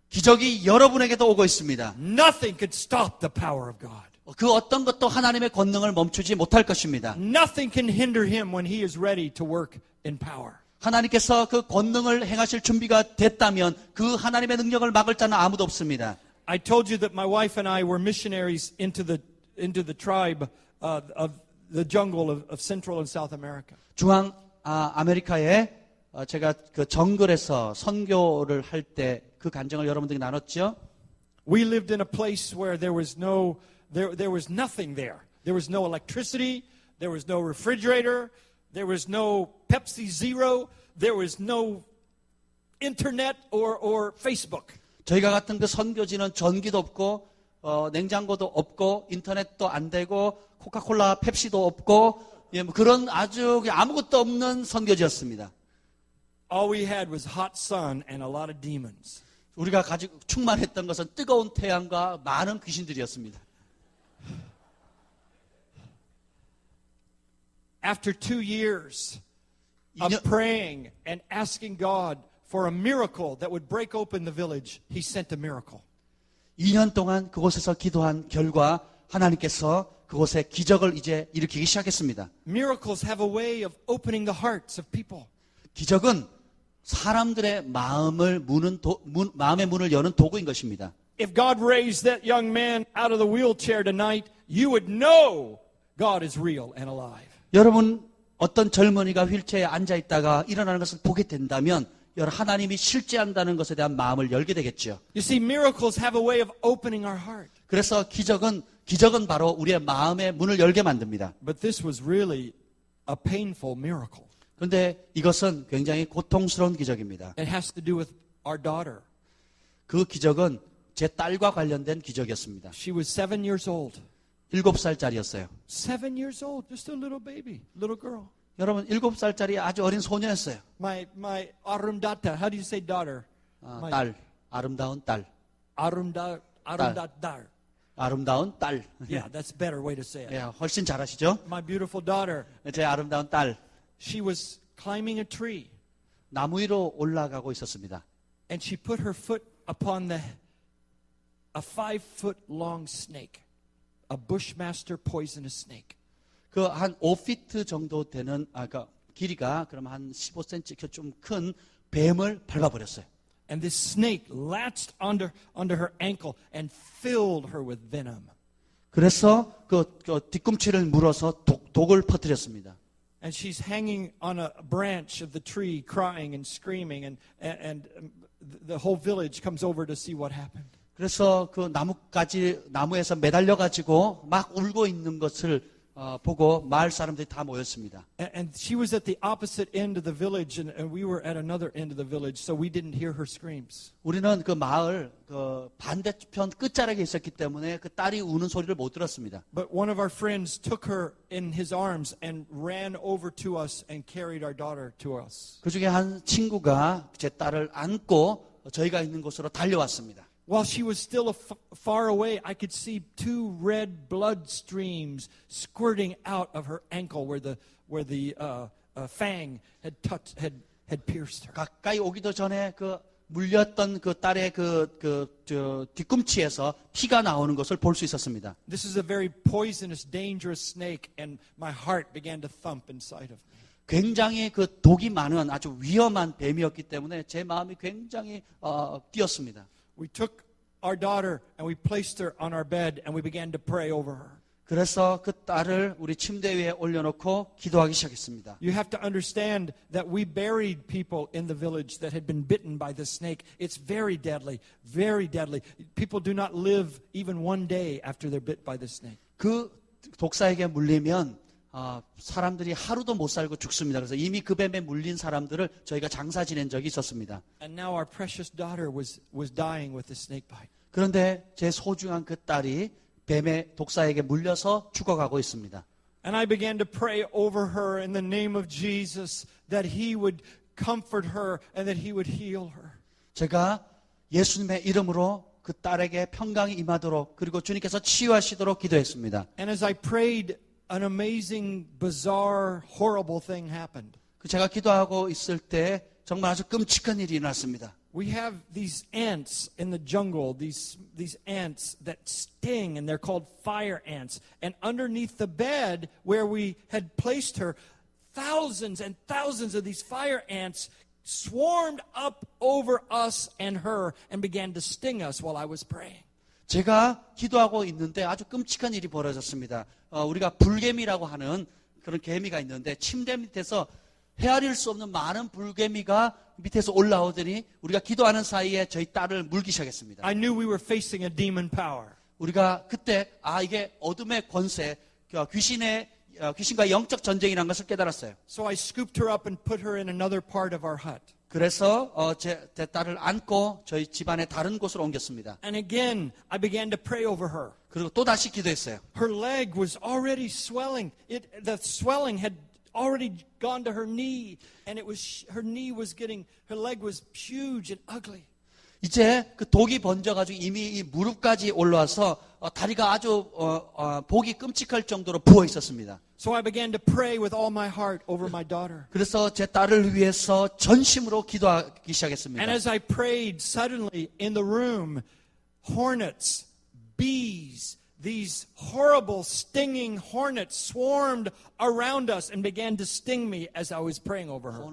기적이 여러분에게도 오고 있습니다. Nothing could stop the power of God. 그 어떤 것도 하나님의 권능을 멈추지 못할 것입니다. Nothing can hinder him when he is ready to work in power. 하나님께서 그 권능을 행하실 준비가 됐다면 그 하나님의 능력을 막을 자는 아무도 없습니다. I told you that my wife and I were missionaries into the tribe of the jungle of Central and South America. 중앙 아메리카에 제가 그 정글에서 선교를 할 때 그 간증을 여러분들이 나눴죠. We lived in a place where there was nothing there. There was no electricity, there was no refrigerator, there was no Pepsi Zero, there was no internet or Facebook. 저희가 같은 그 선교지는 전기도 없고 냉장고도 없고 인터넷도 안 되고 코카콜라 펩시도 없고 뭐 그런 아주 아무것도 없는 선교지였습니다. All we had was hot sun and a lot of demons. 우리가 가지고 충만했던 것은 뜨거운 태양과 많은 귀신들이었습니다. After 2 years of praying and asking God for a miracle that would break open the village, He sent a miracle. 2년 동안 그곳에서 기도한 결과 하나님께서 그곳에 기적을 이제 일으키기 시작했습니다. Miracles have a way of opening the hearts of people. 기적은 사람들의 마음의 문을 여는 도구인 것입니다. If God raised that young man out of the wheelchair tonight, you would know God is real and alive. 여러분 어떤 젊은이가 휠체어에 앉아 있다가 일어나는 것을 보게 된다면 하나님이 실제한다는 것에 대한 마음을 열게 되겠죠. You see, miracles have a way of opening our heart. 그래서 기적은 바로 우리의 마음의 문을 열게 만듭니다. But this was really a painful miracle. 그런데 이것은 굉장히 고통스러운 기적입니다. It has to do with our daughter. 그 기적은 제 딸과 관련된 기적이었습니다. She was 7 years old. 7살짜리였어요. 7 years old, just a little baby, little girl. 여러분 7살짜리 아주 어린 소녀였어요. My 아름다다, how do you say daughter? 딸, 아름다운 딸. 아름다달. 아름다운 딸. Yeah, that's a better way to say it. 예, 훨씬 잘하시죠? My beautiful daughter. 제 아름다운 딸. She was climbing a tree. 나무 위로 올라가고 있었습니다. And she put her foot upon a 5-foot long snake, a bushmaster poisonous snake. 그 한 5피트 정도 되는 그러니까 길이가 그럼 한 15cm 좀 큰 뱀을 밟아버렸어요. And this snake latched under her ankle and filled her with venom. 그래서 그 뒤꿈치를 물어서 독을 퍼뜨렸습니다. And she's hanging on a branch of the tree, crying and screaming, and the whole village comes over to see what happened. 그래서 그 나무에서 매달려 가지고 막 울고 있는 것을 보고 마을 사람들이 다 모였습니다. And she was at the opposite end of the village, and we were at another end of the village, so we didn't hear her screams. 우리는 그 마을 그 반대편 끝자락에 있었기 때문에 그 딸이 우는 소리를 못 들었습니다. But one of our friends took her in his arms and ran over to us and carried our daughter to us. 그 중에 한 친구가 제 딸을 안고 저희가 있는 곳으로 달려왔습니다. While she was still far away, I could see two red blood streams squirting out of her ankle where the fang had pierced her. 가까이 오기도 전에 그 물렸던 그 딸의 저 뒤꿈치에서 피가 나오는 것을 볼 수 있었습니다. This is a very poisonous, dangerous snake, and my heart began to thump inside of me. 굉장히 그 독이 많은 아주 위험한 뱀이었기 때문에 제 마음이 굉장히 뛰었습니다. We took our daughter and we placed her on our bed and we began to pray over her. 그래서 그 딸을 우리 침대 위에 올려놓고 기도하기 시작했습니다. You have to understand that we buried people in the village that had been bitten by the snake. It's very deadly, very deadly. People do not live even one day after they're bit by the snake. 그 독사에게 물리면 사람들이 하루도 못 살고 죽습니다. 그래서 이미 그 뱀에 물린 사람들을 저희가 장사 지낸 적이 있었습니다. And now our precious daughter was dying with the snake bite. 그런데 제 소중한 그 딸이 뱀의 독사에게 물려서 죽어가고 있습니다. And I began to pray over her in the name of Jesus that he would comfort her and that he would heal her. 제가 예수님의 이름으로 그 딸에게 평강이 임하도록 그리고 주님께서 치유하시도록 기도했습니다. And as I prayed, an amazing, bizarre, horrible thing happened. 제가 기도하고 있을 때 정말 아주 끔찍한 일이 일어났습니다. We have these ants in the jungle, these ants that sting, and they're called fire ants. And underneath the bed where we had placed her, thousands and thousands of these fire ants swarmed up over us and her and began to sting us while I was praying. 제가 기도하고 있는데 아주 끔찍한 일이 벌어졌습니다. 우리가 불개미라고 하는 그런 개미가 있는데 침대 밑에서 헤아릴 수 없는 많은 불개미가 밑에서 올라오더니 우리가 기도하는 사이에 저희 딸을 물기 시작했습니다. I knew we were facing a demon power. 우리가 그때 이게 어둠의 권세, 귀신과 영적 전쟁이라는 것을 깨달았어요. So I scooped her up and put her in another part of our hut. 그래서 제 딸을 안고 저희 집안의 다른 곳으로 옮겼습니다. And again, I began to pray over her. 그리고 또 다시 기도했어요. Her leg was already swelling. The swelling had already gone to her knee, and her leg was huge and ugly. 이제 그 독이 번져가지고 이미 이 무릎까지 올라와서 다리가 아주 보기 끔찍할 정도로 부어 있었습니다. So I began to pray with all my heart over my daughter. 그래서 제 딸을 위해서 전심으로 기도하기 시작했습니다. And as I prayed, suddenly in the room, hornets, bees, these horrible stinging hornets swarmed around us and began to sting me as I was praying over her.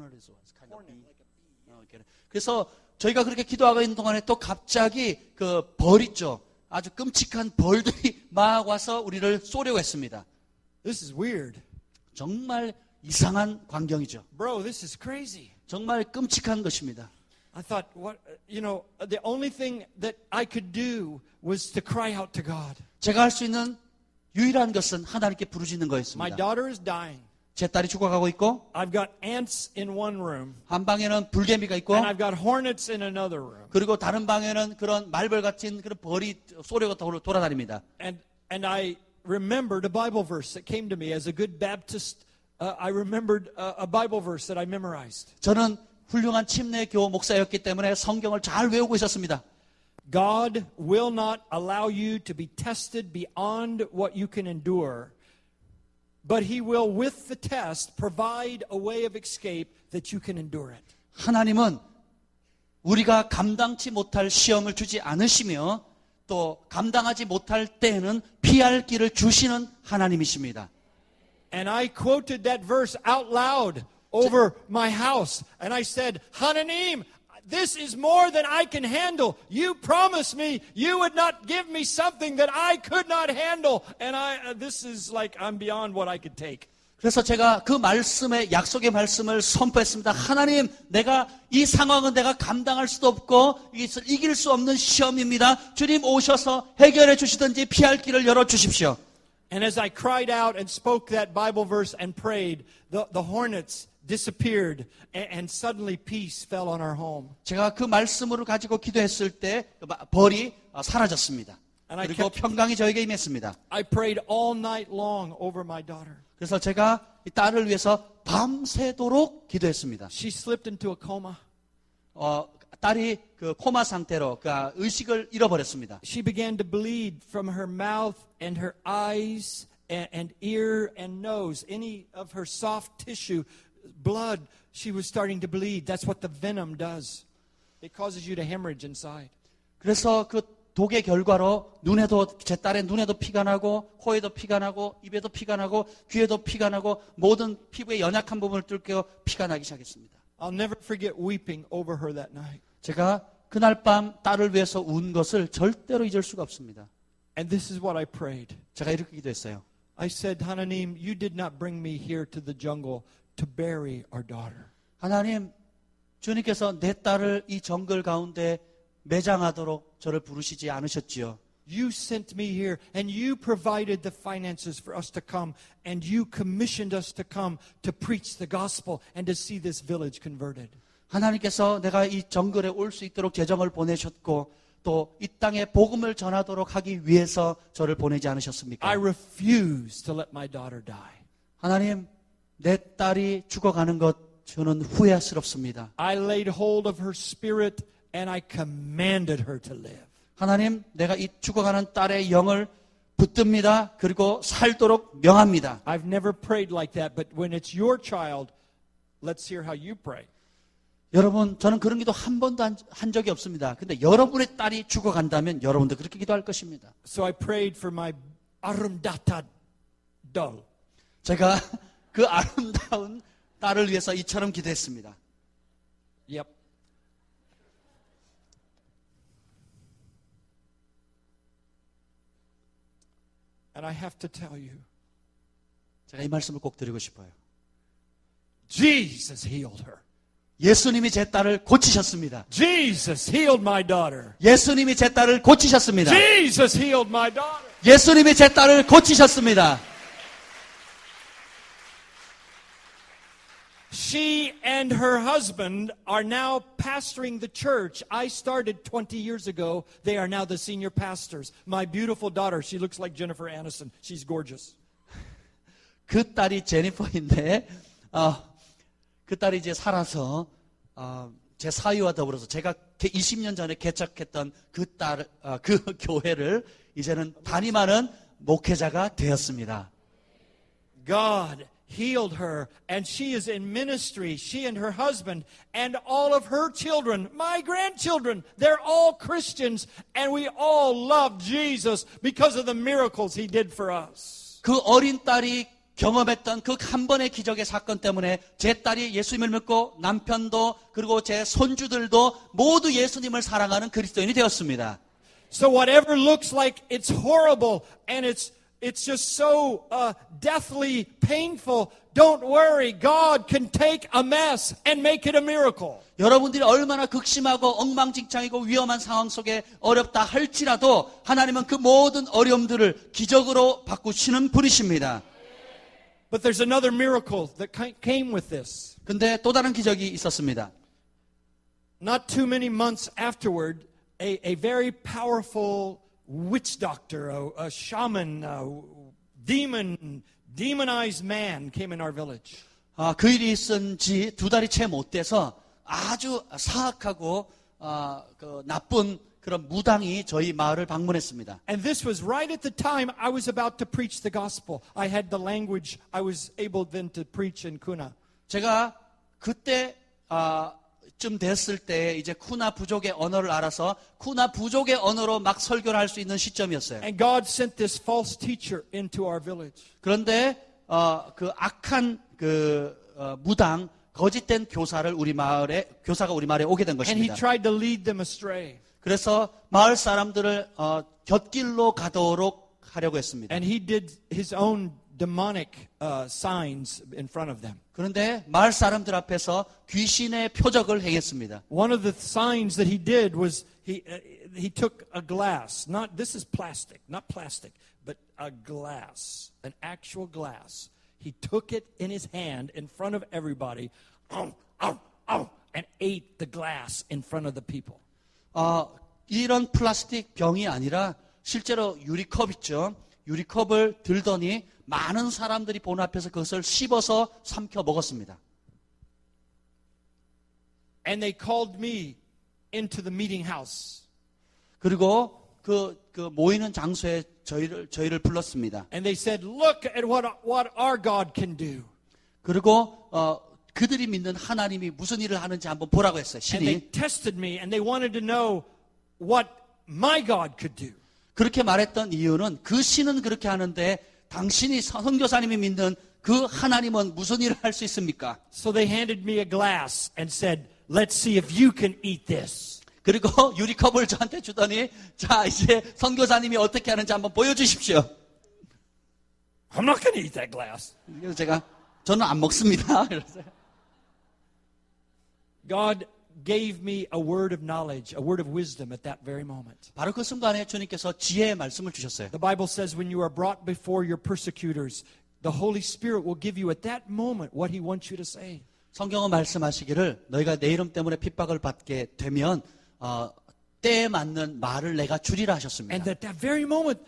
그래서 저희가 그렇게 기도하고 있는 동안에 또 갑자기 그 벌 있죠. 아주 끔찍한 벌들이 막 와서 우리를 쏘려고 했습니다. This is weird. 정말 이상한 광경이죠. Bro, this is crazy. 정말 끔찍한 것입니다. I thought, the only thing that I could do was to cry out to God. 제가 할 수 있는 유일한 것은 하나님께 부르짖는 My 거였습니다. daughter is dying. 제 딸이 죽어가고 있고 I've got ants in one room. 한 방에는 불개미가 있고 And I've got hornets in another room. 그리고 다른 방에는 그런 말벌 같은 그런 벌이 쏘려고 돌아다닙니다. And I remembered a Bible verse that came to me as a good Baptist. I remembered a Bible verse that I memorized. 저는 훌륭한 침례교 목사였기 때문에 성경을 잘 외우고 있었습니다. God will not allow you to be tested beyond what you can endure, but He will, with the test, provide a way of escape that you can endure it. 하나님은 우리가 감당치 못할 시험을 주지 않으시며 또 감당하지 못할 때에는 피할 길을 주시는 하나님이십니다. And I quoted that verse out loud over my house. And I said, 하나님, this is more than I can handle. You promised me you would not give me something that I could not handle. And this is like I'm beyond what I could take. 그래서 제가 그 말씀의 약속의 말씀을 선포했습니다. 하나님, 이 상황은 내가 감당할 수도 없고 이길 수 없는 시험입니다. 주님 오셔서 해결해 주시든지 피할 길을 열어 주십시오. And as I cried out and spoke that Bible verse and prayed, the hornets disappeared and suddenly peace fell on our home. 제가 그 말씀으로 가지고 기도했을 때 벌이 사라졌습니다. And 그리고 평강이 저에게 임했습니다. I prayed all night long over my daughter. 그래서 제가 이 딸을 위해서 밤새도록 기도했습니다. She slipped into a coma. 딸이 그 코마 상태로 그 의식을 잃어버렸습니다. She began to bleed from her mouth and her eyes and ear and nose. Any of her soft tissue, blood, she was starting to bleed. That's what the venom does. It causes you to hemorrhage inside. 그래서 그 독의 결과로 제 딸의 눈에도 피가 나고 코에도 피가 나고 입에도 피가 나고 귀에도 피가 나고 모든 피부의 연약한 부분을 뚫고 피가 나기 시작했습니다. I'll never forget weeping over her that night. 제가 그날 밤 딸을 위해서 운 것을 절대로 잊을 수가 없습니다. And this is what I prayed. 제가 이렇게 기도했어요. I said, 하나님, you did not bring me here to the jungle to bury our daughter. 하나님, 주님께서 내 딸을 이 정글 가운데 매장하도록 저를 부르시지 않으셨지요. You sent me here and you provided the finances for us to come and you commissioned us to come to preach the gospel and to see this village converted. 하나님께서 내가 이 정글에 올 수 있도록 재정을 보내셨고 또 이 땅에 복음을 전하도록 하기 위해서 저를 보내지 않으셨습니까? I refuse to let my daughter die. 하나님, 내 딸이 죽어가는 것 저는 후회스럽습니다. I laid hold of her spirit and I commanded her to live. 하나님, 내가 이 죽어가는 딸의 영을 붙듭니다. 그리고 살도록 명합니다. I've never prayed like that, but when it's your child, let's hear how you pray. 여러분, 저는 그런 기도 한 번도 한 적이 없습니다. 근데 여러분의 딸이 죽어간다면 여러분도 그렇게 기도할 것입니다. So I prayed for my Arundhata doll. 제가 그 아름다운 딸을 위해서 이처럼 기도했습니다. Yep. And I have to tell you, 제가 이 말씀을 꼭 드리고 싶어요. Jesus healed her. 예수님이 제 딸을 고치셨습니다. Jesus healed my daughter. 예수님이 제 딸을 고치셨습니다. Jesus healed my daughter. 예수님이 제 딸을 고치셨습니다. She and her husband are now pastoring the church. I started 20 years ago. They are now the senior pastors. My beautiful daughter, she looks like Jennifer Aniston. She's gorgeous. 그 딸이 제니퍼인데 그 딸이 이제 살아서 제 사위와 더불어서 제가 20년 전에 개척했던 그 교회를 이제는 담임하는 목회자가 되었습니다. God healed her, and she is in ministry, she and her husband, and all of her children, my grandchildren, they're all Christians, and we all love Jesus because of the miracles he did for us. 그 어린 딸이 경험했던 그 한 번의 기적의 사건 때문에 제 딸이 예수님을 믿고 남편도 그리고 제 손주들도 모두 예수님을 사랑하는 그리스도인이 되었습니다. So whatever looks like it's horrible and it's just so deathly painful, don't worry. God can take a mess and make it a miracle. 여러분들이 얼마나 극심하고 엉망진창이고 위험한 상황 속에 어렵다 할지라도 하나님은 그 모든 어려움들을 기적으로 바꾸시는 분이십니다. But there's another miracle that came with this. 근데 또 다른 기적이 있었습니다. Not too many months afterward, a very powerful witch doctor, a shaman, demonized man came in our village. 그 일이 있은 지 2달이 채 못 돼서 아주 사악하고 그 나쁜 그런 무당이 저희 마을을 방문했습니다. And this was right at the time I was about to preach the gospel. I had the language I was able then to preach in Kuna. 제가 그때 쯤 됐을 때 이제 쿠나 부족의 언어를 알아서 쿠나 부족의 언어로 막 설교를 할 수 있는 시점이었어요. And God sent this false teacher into our village. 그런데 그 악한 무당 거짓된 교사가 우리 마을에 오게 된 And he 것입니다. tried to lead them astray. 그래서 마을 사람들을 곁길로 가도록 하려고 했습니다. And he did his own demonic signs in front of them. 그런데 마을 사람들 앞에서 귀신의 표적을 행했습니다. One of the signs that he did was he took a glass. This is plastic, not plastic, but a glass, an actual glass. He took it in his hand in front of everybody, and ate the glass in front of the people. 이런 플라스틱 병이 아니라 실제로 유리컵 있죠. 유리컵을 들더니 많은 사람들이 보는 앞에서 그것을 씹어서 삼켜 먹었습니다. And they called me into the meeting house. 그리고 그 모이는 장소에 저희를 불렀습니다. And they said, "Look at what our God can do." 그리고 그들이 믿는 하나님이 무슨 일을 하는지 한번 보라고 했어요. And they 신이. tested me and they wanted to know what my God could do. 그렇게 말했던 이유는 그 신은 그렇게 하는데 당신이 선교사님이 믿는 그 하나님은 무슨 일을 할 수 있습니까? So they handed me a glass and said, "Let's see if you can eat this." 그리고 유리컵을 저한테 주더니 자 이제 선교사님이 어떻게 하는지 한번 보여주십시오. I'm not going to eat that glass. 그래서 저는 안 먹습니다. 그랬어요. God gave me a word of knowledge, a word of wisdom at that very moment. 바로 그 순간에 주님께서 지혜의 말씀을 주셨어요. The Bible says when you are brought before your persecutors, the Holy Spirit will give you at that moment what He wants you to say. 성경은 말씀하시기를 너희가 내 이름 때문에 핍박을 받게 되면 때에 맞는 말을 내가 주리라 하셨습니다. And at that very moment,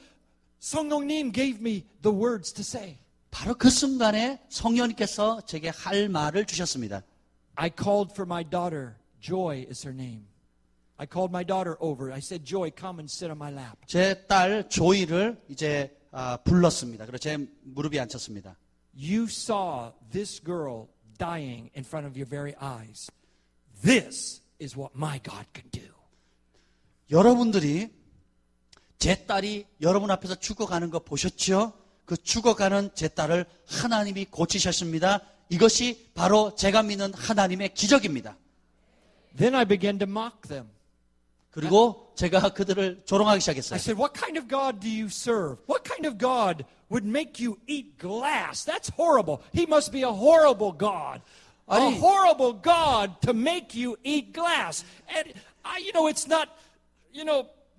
성령님 gave me the words to say. 바로 그 순간에 성령님께서 제게 할 말을 주셨습니다. I called for my daughter. Joy is her name. I called my daughter over. I said, "Joy, come and sit on my lap." 제 딸 조이를 이제 불렀습니다. 그래서 제 무릎에 앉혔습니다. You saw this girl dying in front of your very eyes. This is what my God can do. 여러분들이 제 딸이 여러분 앞에서 죽어가는 거 보셨죠? 그 죽어가는 제 딸을 하나님이 고치셨습니다. 이것이 바로 제가 믿는 하나님의 기적입니다. Then I began to mock them. 그리고 제가 그들을 조롱하기 I 시작했어요. said, "What kind of God do you serve? What kind of God would make you eat glass? That's horrible. He must be a horrible God. A 아니, horrible God to make you eat glass." And it's not,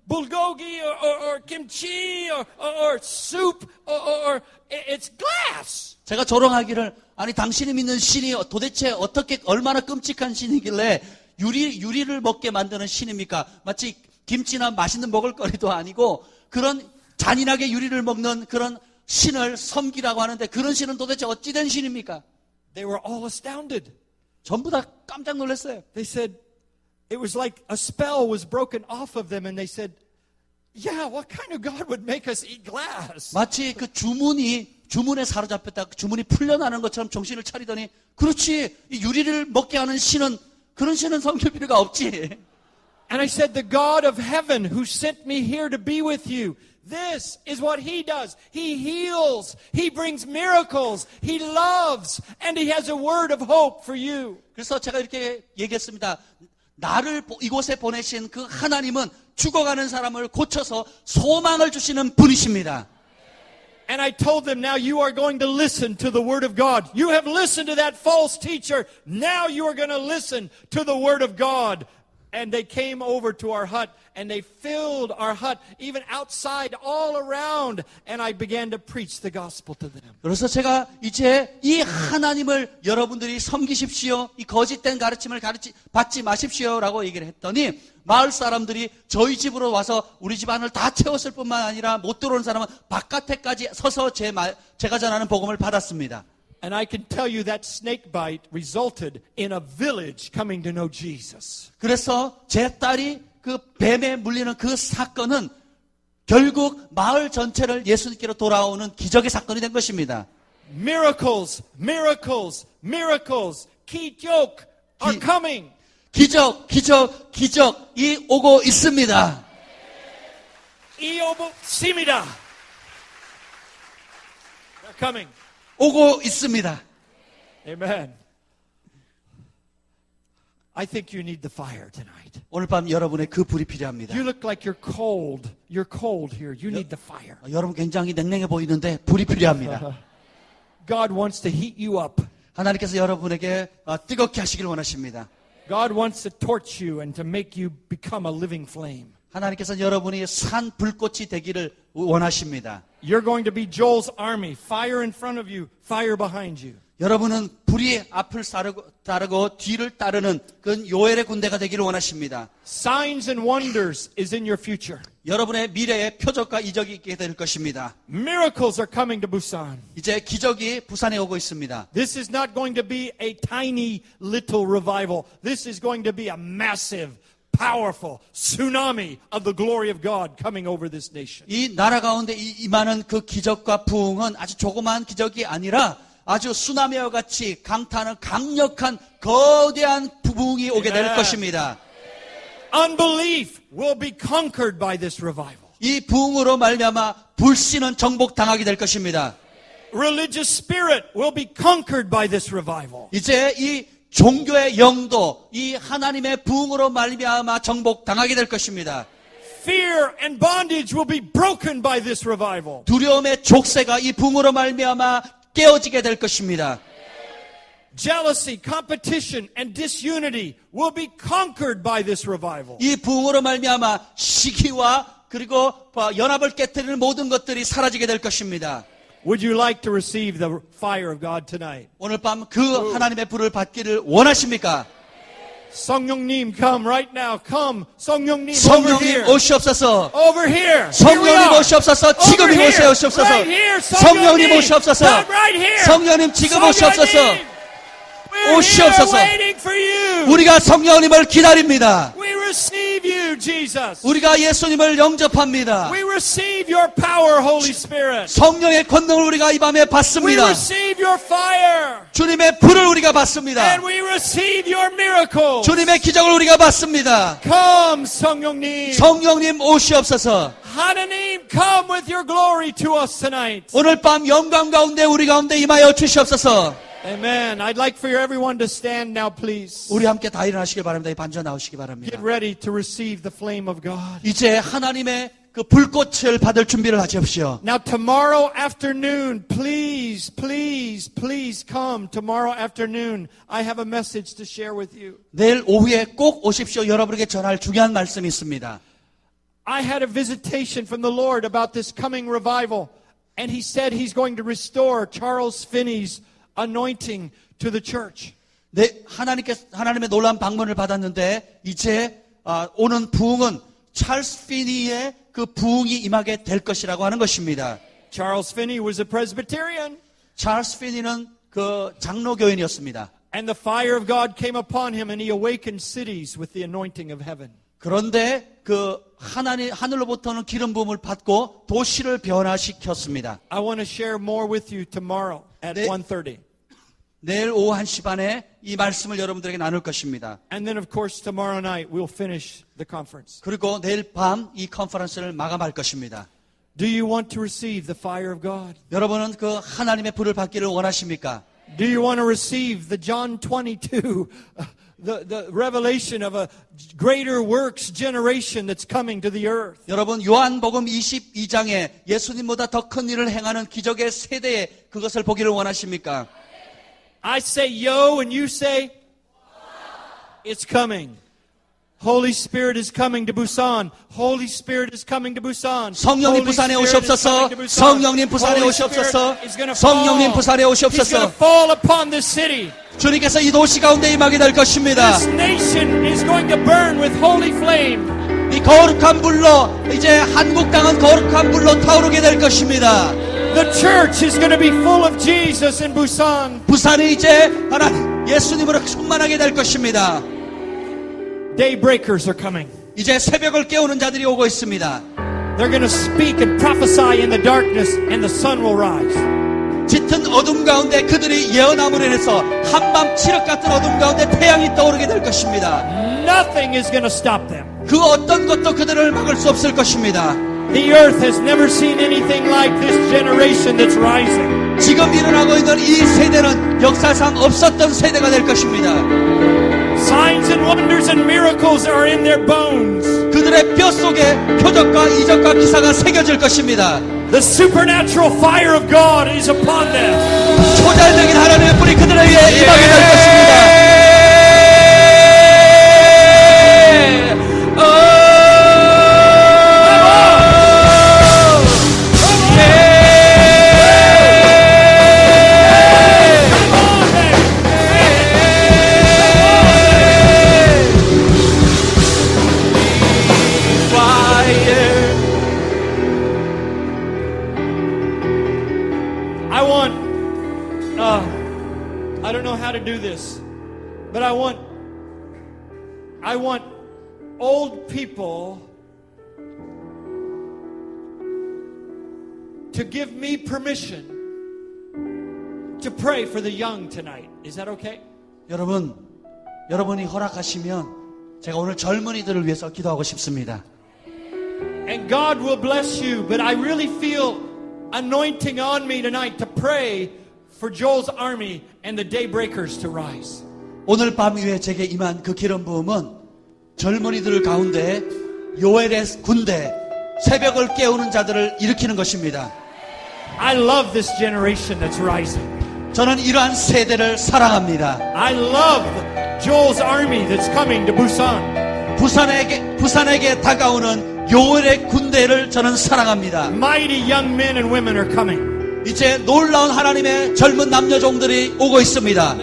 bulgogi or kimchi or soup or it's glass. 제가 조롱하기를 아니 당신이 믿는 신이 도대체 어떻게 얼마나 끔찍한 신이길래 유리를 먹게 만드는 신입니까? 마치 김치나 맛있는 먹을거리도 아니고 그런 잔인하게 유리를 먹는 그런 신을 섬기라고 하는데 그런 신은 도대체 어찌 된 신입니까? They were all astounded. 전부 다 깜짝 놀랐어요. They said, it was like a spell was broken off of them and they said, "Yeah, what kind of God would make us eat glass?" 마치 그 주문에 사로잡혔다 주문이 풀려나는 것처럼 정신을 차리더니 그렇지 이 유리를 먹게 하는 신은 그런 신은 섬길 필요가 없지. And I said, "The God of heaven who sent me here to be with you, this is what He does. He heals, He brings miracles, He loves, and He has a word of hope for you." 그래서 제가 이렇게 얘기했습니다. 나를 이곳에 보내신 그 하나님은 죽어가는 사람을 고쳐서 소망을 주시는 분이십니다. And I told them, "Now you are going to listen to the word of God. You have listened to that false teacher. Now you are going to listen to the word of God." And they came over to our hut and they filled our hut, even outside, all around. And I began to preach the gospel to them. 그래서 제가 이제 이 하나님을 여러분들이 섬기십시오. 이 거짓된 가르침을 받지 마십시오라고 얘기를 했더니 마을 사람들이 저희 집으로 와서 우리 집안을 다 채웠을 뿐만 아니라 못 들어오는 사람은 바깥에까지 서서 제가 전하는 복음을 받았습니다. And I can tell you that snake bite resulted in a village coming to know Jesus. 그래서 제 딸이 그 뱀에 물리는 그 사건은 결국 마을 전체를 예수님께로 돌아오는 기적의 사건이 된 것입니다. Miracles, miracles, miracles. 기적 are coming. 기적이 오고 있습니다. 이 오고 있습니다. They're coming. 오고 있습니다. Amen. I think you need the fire tonight. 오늘 밤 여러분의 그 불이 필요합니다. You look like you're cold. You're cold here. You need the fire. 여러분 굉장히 냉랭해 보이는데 불이 필요합니다. God wants to heat you up. 하나님께서 여러분에게 뜨겁게 하시길 원하십니다. God wants to torch you and to make you become a living flame. 하나님께서는 여러분이 산 불꽃이 되기를 원하십니다. You're going to be Joel's army. Fire in front of you, fire behind you. 여러분은 불이 앞을 따르고 뒤를 따르는 그런 요엘의 군대가 되기를 원하십니다. Signs and wonders is in your future. 여러분의 미래에 표적과 이적이 있게 될 것입니다. Miracles are coming to Busan. 이제 기적이 부산에 오고 있습니다. This is not going to be a tiny little revival. This is going to be a massive, powerful tsunami of the glory of God coming over this nation. 이 나라 가운데 임하는 그 기적과 부흥은 아주 조그마한 기적이 아니라 아주 쓰나미와 같이 강타하는 강력한 거대한 부흥이 오게 될 것입니다. Unbelief will be conquered by this revival. 이 부흥으로 말미암아 불신은 정복당하게 될 것입니다. Religious spirit will be conquered by this revival. 이제 이 종교의 영도 이 하나님의 부흥으로 말미암아 정복당하게 될 것입니다. Fear and bondage will be broken by this revival. 두려움의 족쇄가 이 부흥으로 말미암아 깨어지게 될 것입니다. Jealousy, competition, and disunity will be conquered by this revival. 이 부흥으로 말미암아 시기와 그리고 연합을 깨뜨리는 모든 것들이 사라지게 될 것입니다. Would you like to receive the fire of God tonight? 오늘 밤 그 하나님의 불을 받기를 원하십니까? 성령님, come right now. Come, 성령님, over 성령님 here. 오시옵소서. Over here. 성령님 오시옵소서. 지금 이곳에 오시옵소서. Right here. 성령님 오시옵소서. Come right here. 성령님 지금 오시옵소서. We're 오시옵소서. here waiting for you. 우리가 성령님을 기다립니다. We receive you, Jesus. 우리가 예수님을 영접합니다. We receive your power, Holy Spirit. 성령의 권능을 우리가 이 밤에 We 받습니다. receive your fire. 주님의 불을 우리가 받습니다. And we receive your miracles. 주님의 기적을 우리가 받습니다. Come, 성령님. 성령님 오시옵소서. 하나님, come with your glory to us tonight. 오늘 밤 영광 가운데 우리 가운데 임하여 주시옵소서. Amen. I'd like for everyone to stand now, please. 우리 함께 다 일어나시길 바랍니다. 이 반전 나오시기 Get 바랍니다. ready to receive the flame of God. 이제 하나님의 그 불꽃을 받을 준비를 하십시오. Now, tomorrow afternoon, please come. Tomorrow afternoon, I have a message to share with you. 내일 오후에 꼭 오십시오. 여러분에게 전할 중요한 말씀이 있습니다. I had a visitation from the Lord about this coming revival, and He said He's going to restore Charles Finney's anointing to the church. 하나님의 놀라운 방문을 받았는데 이제 오는 부흥은 찰스 피니의 그 부흥이 임하게 될 것이라고 하는 것입니다. Charles Finney was a Presbyterian. 찰스 피니는 그 장로교인이었습니다. And the fire of God came upon him, and he awakened cities with the anointing of heaven. 그런데 그 하늘로부터는 기름 부음을 받고 도시를 변화시켰습니다. I want to share more with you tomorrow at 1:30. 내일 오후 1시 반에 이 말씀을 여러분들에게 나눌 것입니다. And then, of course, tomorrow night we'll finish the conference. 그리고 내일 밤 이 컨퍼런스를 마감할 것입니다. Do you want to receive the fire of God? 여러분은 그 하나님의 불을 받기를 원하십니까? Do you want to receive the John 22, the revelation of a greater works generation that's coming to the earth? 여러분 요한복음 22장에 예수님보다 더 큰 일을 행하는 기적의 세대에 그것을 보기를 원하십니까? I say yo and you say it's coming. Holy Spirit is coming to Busan. Holy Spirit is coming to Busan. 성령님 부산에 오시옵소서. 성령님 부산에 오시옵소서. 성령님 부산에 He's going to 오시옵소서. fall upon this city. 주님께서 이 도시 가운데 임하게 될 것입니다. This nation is going to burn with holy flame. 이 거룩한 불로 이제 한국 땅은 거룩한 불로 타오르게 될 것입니다. The church is going to be full of Jesus in Busan. 부산이 이제 하나님 예수님으로 충만하게 될 것입니다. Daybreakers are coming. 이제 새벽을 깨우는 자들이 오고 있습니다. They're going to speak and prophesy in the darkness, and the sun will rise. 짙은 어둠 가운데 그들이 예언함으로 인해서 한밤 칠흑 같은 어둠 가운데 태양이 떠오르게 될 것입니다. Nothing is going to stop them. 그 어떤 것도 그들을 막을 수 없을 것입니다. The earth has never seen anything like this generation that's rising. 지금 일어나고 있는 이 세대는 역사상 없었던 세대가 될 것입니다. Signs and wonders and miracles are in their bones. 그들의 뼈 속에 표적과 이적과 기사가 새겨질 것입니다. The supernatural fire of God is upon them. 초자연적인 하나님의 불이 그들에게 임하게 될 것입니다. I don't know how to do this, but I want old people to give me permission to pray for the young tonight. Is that okay? 여러분이 허락하시면 제가 오늘 젊은이들을 위해서 기도하고 싶습니다. And God will bless you, but I really feel anointing on me tonight to pray for Joel's army and the daybreakers to rise. 오늘 밤 위에 제게 임한 그 기름 부음은 젊은이들 가운데 요엘의 군대, 새벽을 깨우는 자들을 일으키는 것입니다. I love this generation that's rising. 저는 이러한 세대를 사랑합니다. I love Joel's army that's coming to Busan. 부산에게 다가오는 요엘의 군대를 저는 사랑합니다. Mighty young men and women are coming. 이제 놀라운 하나님의 젊은 남녀종들이 오고 있습니다.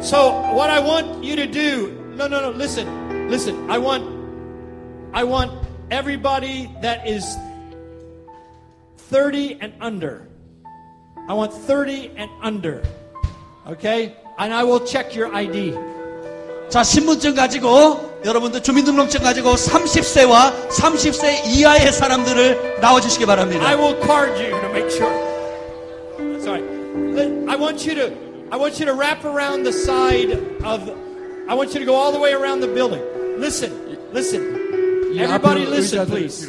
So what I want you to do, no, listen. I want everybody that is 30 and under. I want 30 and under. Okay? And I will check your ID. 자, 신분증 가지고 여러분들 주민등록증 가지고 30세와 30세 이하의 사람들을 나와주시기 바랍니다. I will card you to make sure. That's all right. I want you to wrap around the side of. I want you to go all the way around the building. Listen. Everybody listen, please.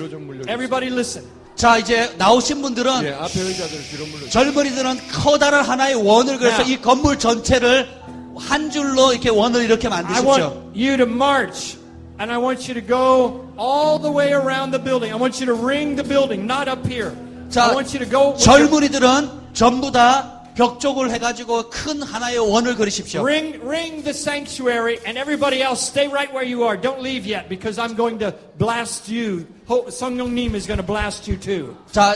Everybody listen. 자, 이제 나오신 분들은 앞에 의자들 뒤로 물러. 젊은이들은 커다란 하나의 원을 그래서 이 건물 전체를 한 줄로 이렇게 원을 이렇게 I 만드십시오. want you to march, and I want you to go all the way around the building. I want you to ring the building, not up here. 자, I want you to go. 젊은이들은 전부 다 벽 쪽을 해가지고 큰 하나의 원을 그리십시오. Ring the sanctuary, and everybody else stay right where you are. Don't leave yet, because I'm going to blast you. 성령님 is going to blast you too. 자,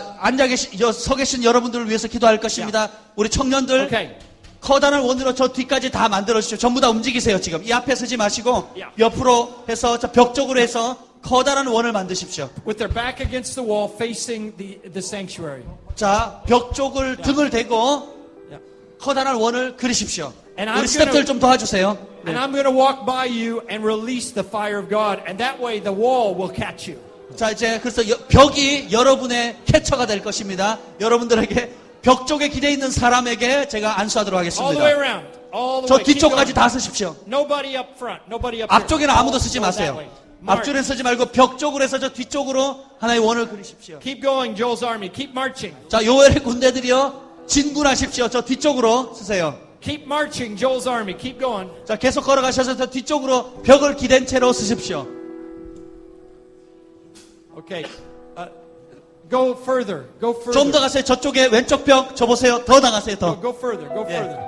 서 계신 여러분들을 위해서 기도할 것입니다. 우리 청년들. Okay. 커다란 원으로 저 뒤까지 다 만들어 주십시오. 전부 다 움직이세요. 지금 이 앞에 서지 마시고 옆으로 해서 저 벽 쪽으로 해서 커다란 원을 만드십시오. With their back against the wall, facing the sanctuary. 자, 벽 쪽을 등을 대고 커다란 원을 그리십시오. And 우리 스태프들 좀 도와주세요. And I'm going to walk by you and release the fire of God, and that way the wall will catch you. 자, 이제 그래서 벽이 여러분의 캐쳐가 될 것입니다. 여러분들에게 벽 쪽에 기대 있는 사람에게 제가 안수하도록 All the way 하겠습니다. around. All the 저 way. Keep 뒤쪽까지 going. 다 쓰십시오. Nobody up front. Nobody up here. 앞쪽에는 아무도 쓰지 Go that 마세요. way. March. 앞줄에 쓰지 말고 벽 쪽으로 해서 저 뒤쪽으로 하나의 원을 그리십시오. Keep going, Joel's army. Keep marching. 자, 요엘의 군대들이요, 진군하십시오. 저 뒤쪽으로 쓰세요. Keep marching, Joel's army. Keep going. 자, 계속 걸어가셔서 저 뒤쪽으로 벽을 기댄 채로 쓰십시오. Okay. Go further. Go 좀 further. 더 가세요. 저쪽에 왼쪽 벽 저 보세요. 더 나가세요. 더. Go further. Go Yeah. further.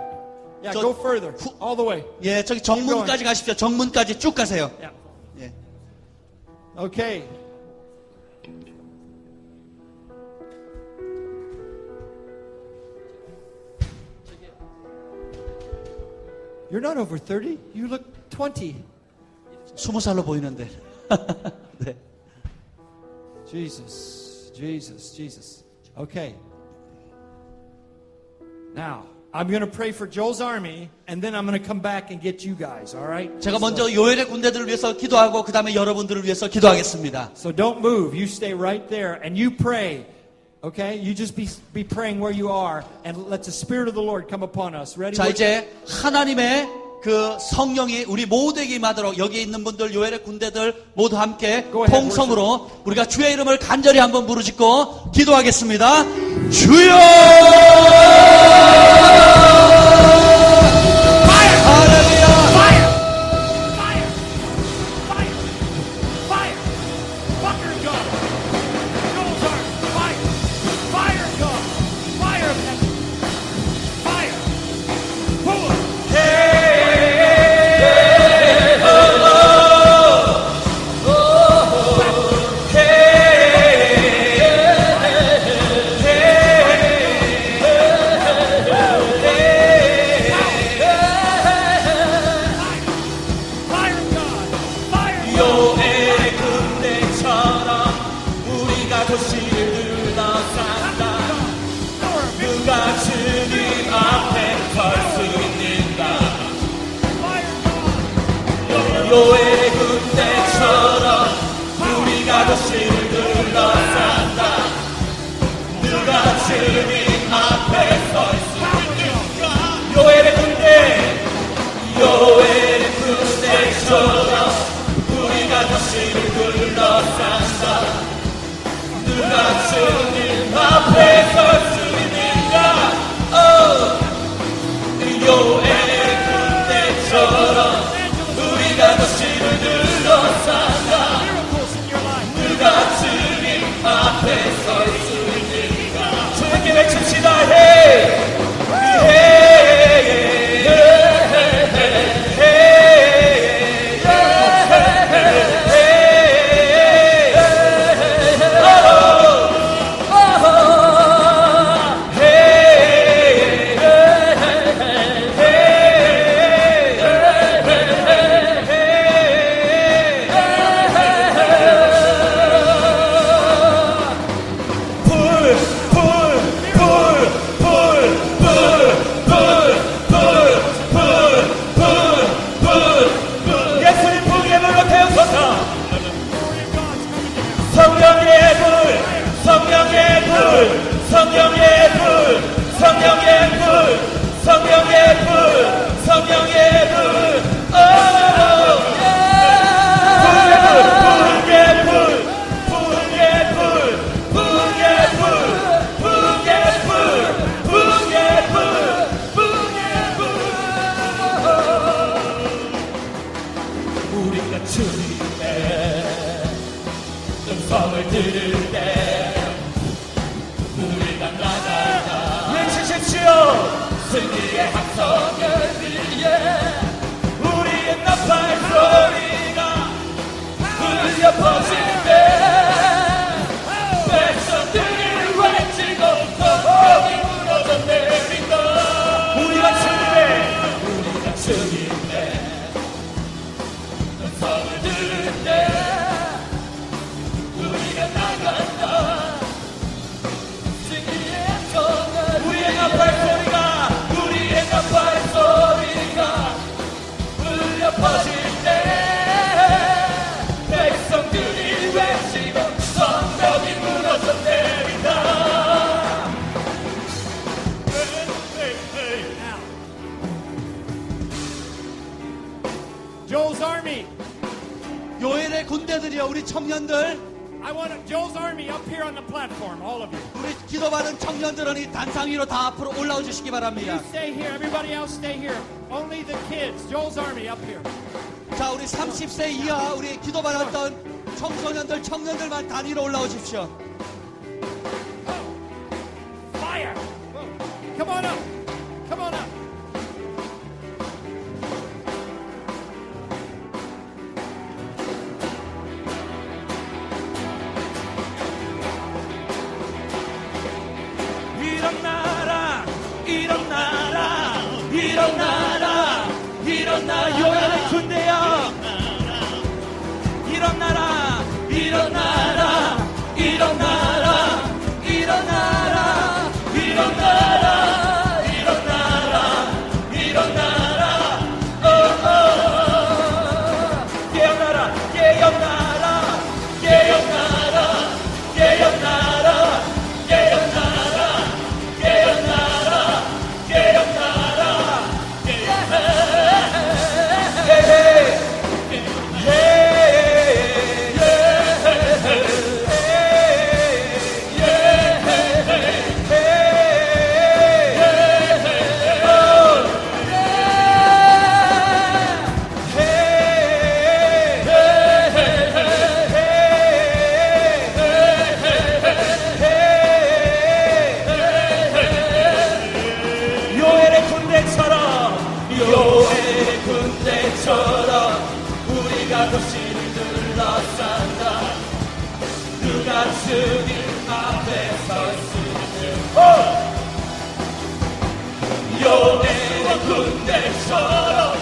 Yeah, 저- go further. All the way. 예, 저기 정문까지 가십시오. 정문까지 쭉 가세요. Yeah. 예. Okay. You're not over 30. You look 20. 20살로 보이는데. 네. Jesus. Okay. Now, I'm going to pray for Joel's army, and then I'm going to come back and get you guys, all right? 제가 먼저 요엘의 군대들을 위해서 기도하고 그 다음에 여러분들을 위해서 기도하겠습니다. So don't move. You stay right there, and you pray. Okay? You just be praying where you are, and let the Spirit of the Lord come upon us. Ready? 자, 이제 하나님의 그 성령이 우리 모두에게 임하도록 여기 있는 분들, 요엘의 군대들 모두 함께 Go ahead, 통성으로 우리가 주의 이름을 간절히 한번 부르짖고 기도하겠습니다. 주여! 요엘의 군대처럼 우리가 도시를 둘러싼다. 누가 주님 앞에 서 있습니까? 요엘의 군대처럼 우리가 도시를 둘러싼다. 누가 주님 앞에 서 있습니까? 요엘의 군대처럼 우리가 도시를 둘러싼다. 누가 주님 앞에 서 있습니까? 주님께 외칩시다. 헤이 우리가 주님의 음성을 들을 때 우리가 나가다 외치십시오. 승리의 함성을 위해 우리의 나팔 소리가 울려 퍼질 때 백성들이 외치고 성벽이 무너져 내린다. 우리가 주님의 음성을 들을 때 우리가 나간다. 승리의 함성을 우리의 나팔 소리가 울려 퍼질 때 백성들이 외치고 성벽이 무너져 내린다. Joel's Army. 요엘의 군대들이여, 우리 청년들, I want Joel's Army up here on the platform, all of you. 우리 기도받은 청년들은 이 단상 위로 다 앞으로 올라와 주시기 바랍니다. You stay here. Everybody else stay here. Only the kids. Joel's Army up here. 자, 우리 30세 이하 우리 기도받았던 청소년들, 청년들만 단위로 올라오십시오. Fire. Come on up. Come on up. 일어나 요엘의 군대야. 일어나라 일어나라 일어나라 일어나라 일어나라 일어나라 일어나라 깨어나라 깨어나라 깨어나라 깨어나라 깨어나라 깨어나라 깨어나라 요엘의 군대처럼 우리가 도시를 둘러싼다. 누가 주님 앞에 서 있으면 요엘의 군대처럼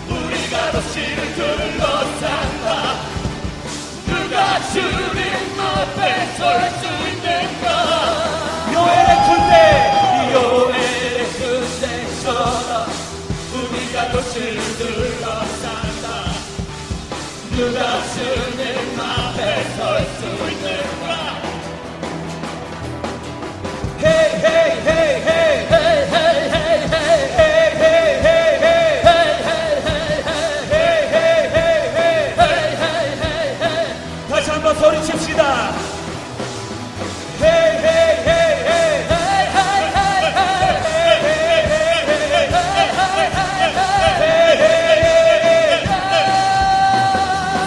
우리가 도시를 둘러싼다. 누가 주님 앞에 설 수 있는가. 요엘의 군대처럼 우리가 도시를 둘러싼다. 누가 주님 앞에 설 수 있는가? Hey hey hey hey hey hey hey hey hey hey hey hey hey hey 다시 한번 소리칩시다. Hey hey hey hey hey hey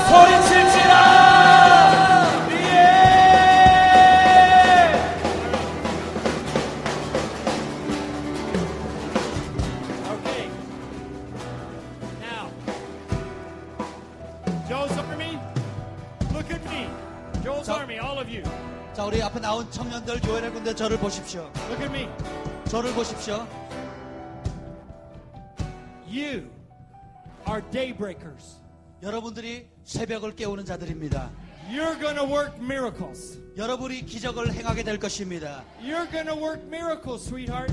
소리칠지라. Okay. Now, Joe's Army, look at me. Joe's So- Army, all of you. 자, 우리 앞에 나온 청년들, 교회의 군대 저를 보십시오. Look at me. 저를 보십시오. You are daybreakers. 여러분들이 새벽을 깨우는 자들입니다. You're going to work miracles. 여러분이 기적을 행하게 될 것입니다. You're going to work miracles, sweetheart.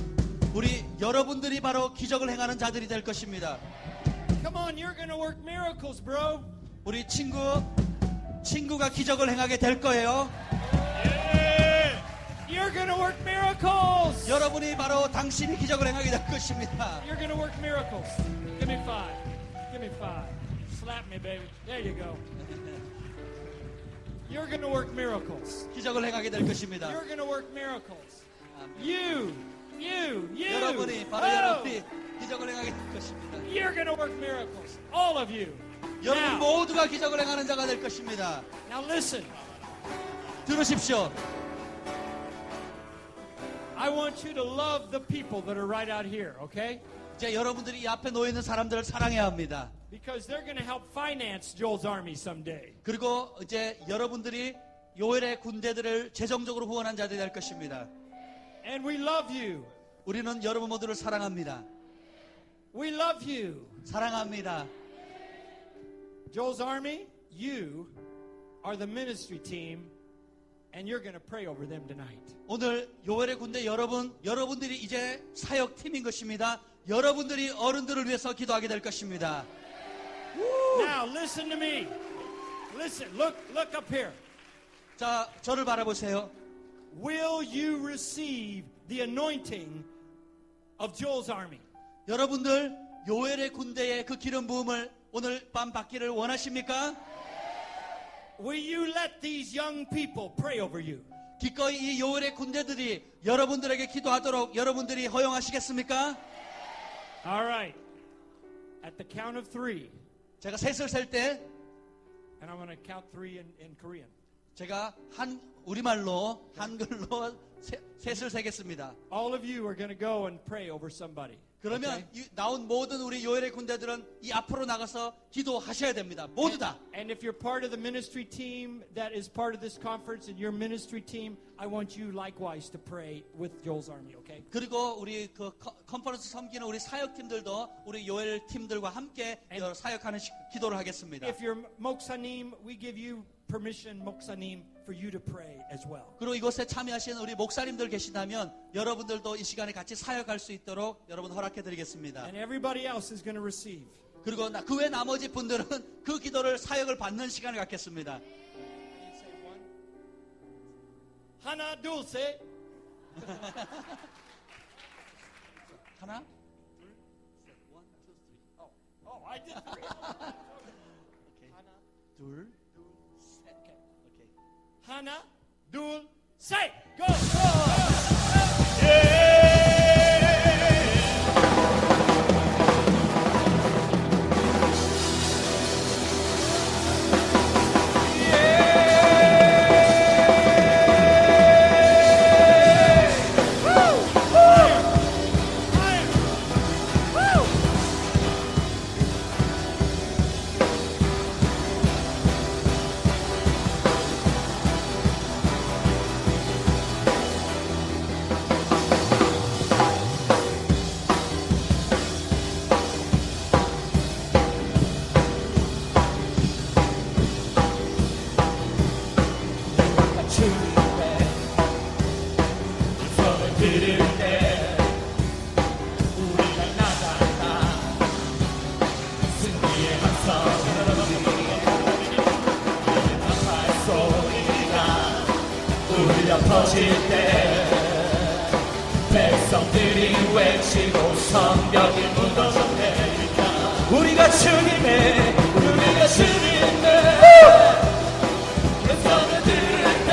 우리 여러분들이 바로 기적을 행하는 자들이 될 것입니다. Come on, you're going to work miracles, bro. 우리 친구가 기적을 행하게 될 거예요. You're going to work miracles. 여러분이 바로 당신이 기적을 행하게 될 것입니다. You're going to work miracles. Give me 5. Give me 5. Slap me, baby. There you go. You're going to work miracles. 기적을 행하게 될 것입니다. You're going to work miracles. You. 여러분이 바로 Oh, 여러분이 기적을 행하게 될 것입니다. You're going to work miracles. All of you. 여러분 Now, 모두가 기적을 행하는 자가 될 것입니다. now listen. 들으십시오. I want you to love the people that are right out here, okay? 이제 여러분들이 이 앞에 놓여 있는 사람들을 사랑해야 합니다. Because they're going to help finance Joel's Army someday. 그리고 이제 여러분들이 요엘의 군대들을 재정적으로 후원한 자들이 될 것입니다. And we love you. 우리는 여러분 모두를 사랑합니다. We love you. 사랑합니다. Joel's Army, you are the ministry team, and you're going to pray over them tonight. 오늘 요엘의 군대 여러분들이 이제 사역팀인 것입니다. 여러분들이 어른들을 위해서 기도하게 될 것입니다. Now listen to me. Listen, look up here. 자, 저를 바라보세요. Will you receive the anointing of Joel's Army? 여러분들 요엘의 군대의 그 기름 부음을 오늘 밤 받기를 원하십니까? Will you let these young people pray over you? 기꺼이 이 요엘의 군대들이 여러분들에게 기도하도록 여러분들이 허용하시겠습니까? All right. At the count of 3, 제가 셋을 셀 때 and I'm going to count 3 in Korean. 제가 우리말로 한글로 셋을 세겠습니다. All of you are going to go and pray over somebody. 그러면 Okay? 이 나온 모든 우리 요엘의 군대들은 이 앞으로 나가서 기도하셔야 됩니다. 모두 다. And if you're part of the ministry team that is part of this conference and your ministry team, I want you likewise to pray with Joel's Army, okay? 그리고 우리 그 컨퍼런스 섬기는 우리 사역팀들도 우리 요엘 팀들과 함께 사역하는 기도를 하겠습니다. If you're Moksanim, we give you permission, Moksanim, for you to pray as well. 그리고 이곳에 참여하시는 우리 목사님들 계시다면 여러분들도 이 시간에 같이 사역할 수 있도록 여러분 허락해 드리겠습니다. And everybody else is going to receive. 그리고 그 외 나머지 분들은 그 기도를 사역을 받는 시간을 갖겠습니다. 하나, 둘, 셋. 하나, Oh, I did 3. 둘, 하나, 둘, 셋. Go, go. 퍼질 때 백성들이 외치고 성벽이 무너졌네. 우리가 주님의 음성을 들을 때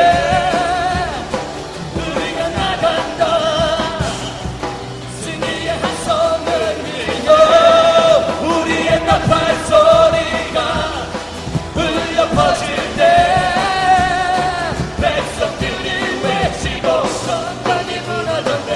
우리가 나간다. 승리의 한 손을 들며 우리의 나팔 소리가 울려 퍼질 때 백성들이 외치고 성벽이 무너졌네.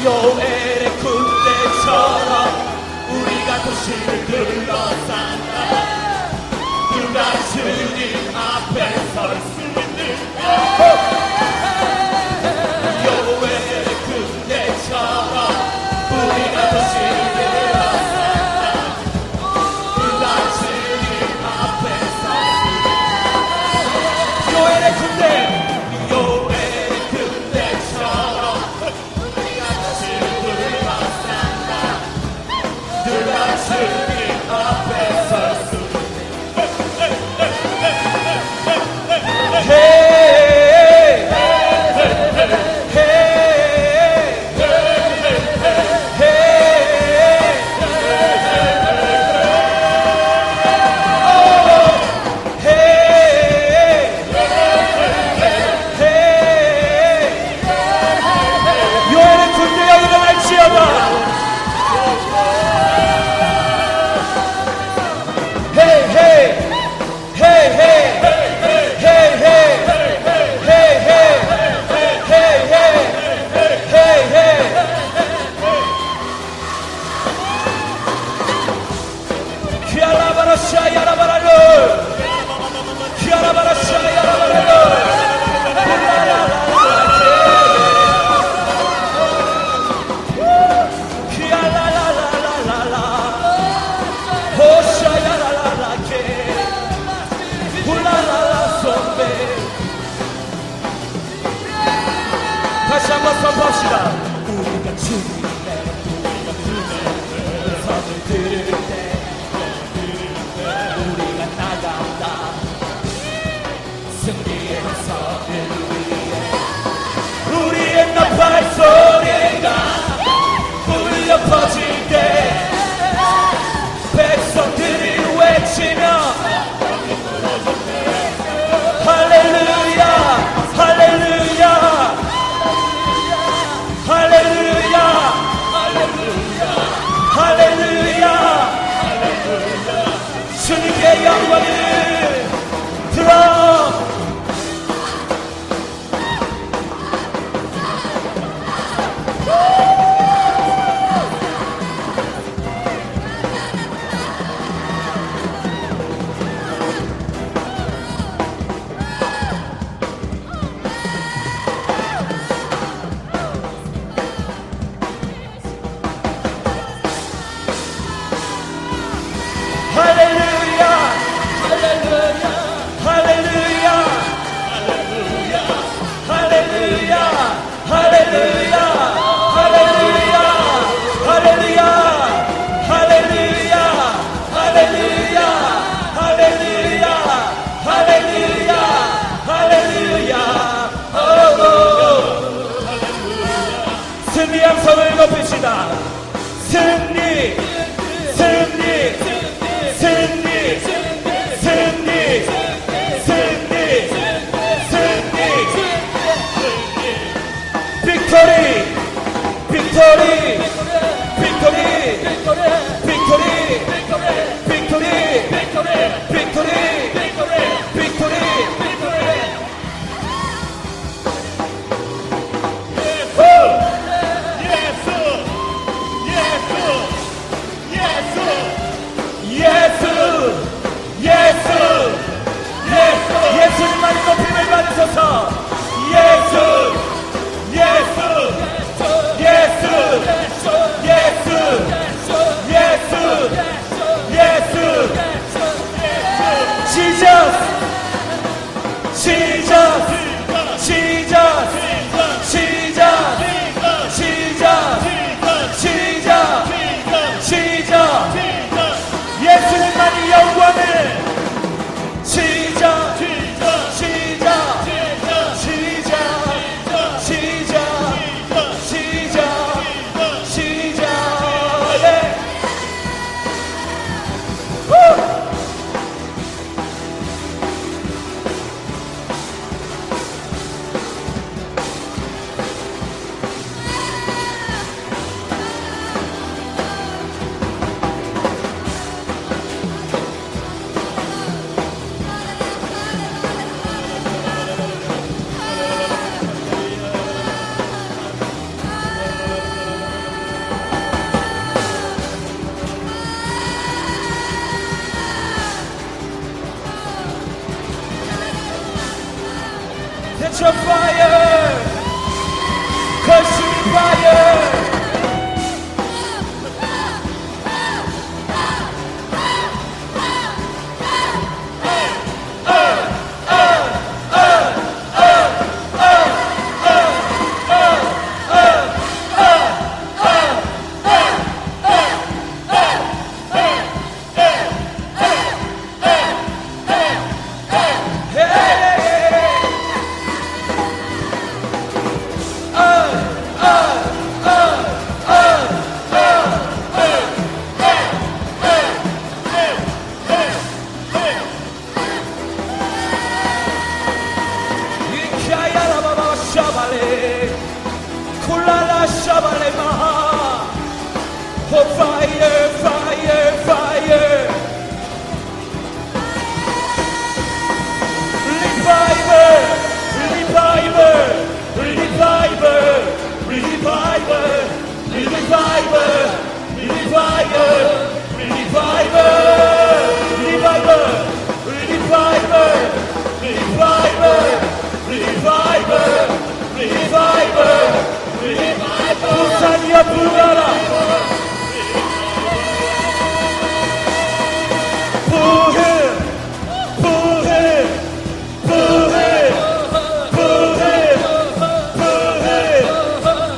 요엘의 군대처럼 우리가 도시를 둘러싼다. 누가 주님 앞에 설 수 있는가? 요엘의 군대처럼 우리가 도시를 둘러싼다. 누가 주님 앞에 설 수 있는가? 요엘의 군대 주님 앞에 설 수 요엘의 군대가 일어날지어다. 다시 한번 선포합시다. 우리가 주님의 음성을 들을 때 우리가 나간다. 승리의 선을 위해 우리의 나팔 소리가 울려 퍼질 때 백성들이 외치며 할렐루야 할렐루야 할렐루야 할렐루야 할렐루야 할렐루야 할렐루야 할렐루야 할렐루야 할렐루야 할렐루야 승리 함성을 높이시다. 승리 승리 승리 승리 승리 승리 빅토리 빅토리 빅토리 빅토리 빅토리 빅토리 빅토리 예수님만이 높임을 받으소서. 예수 예수 예수 예수 예수 예수 Jesus Jesus Jesus Jesus Jesus Jesus 예수님만이 영광을 시작 시작 시작 시작 시작 시작 시작 Catch your fire, consuming fire. Kulala shabale maha, oh fire, fire, fire, revival, revival, revival, revival, revival, revival, revival, revival, revival, revival, revival. 부산이여 불러라. 부흥 부흥 부흥 부흥 부흥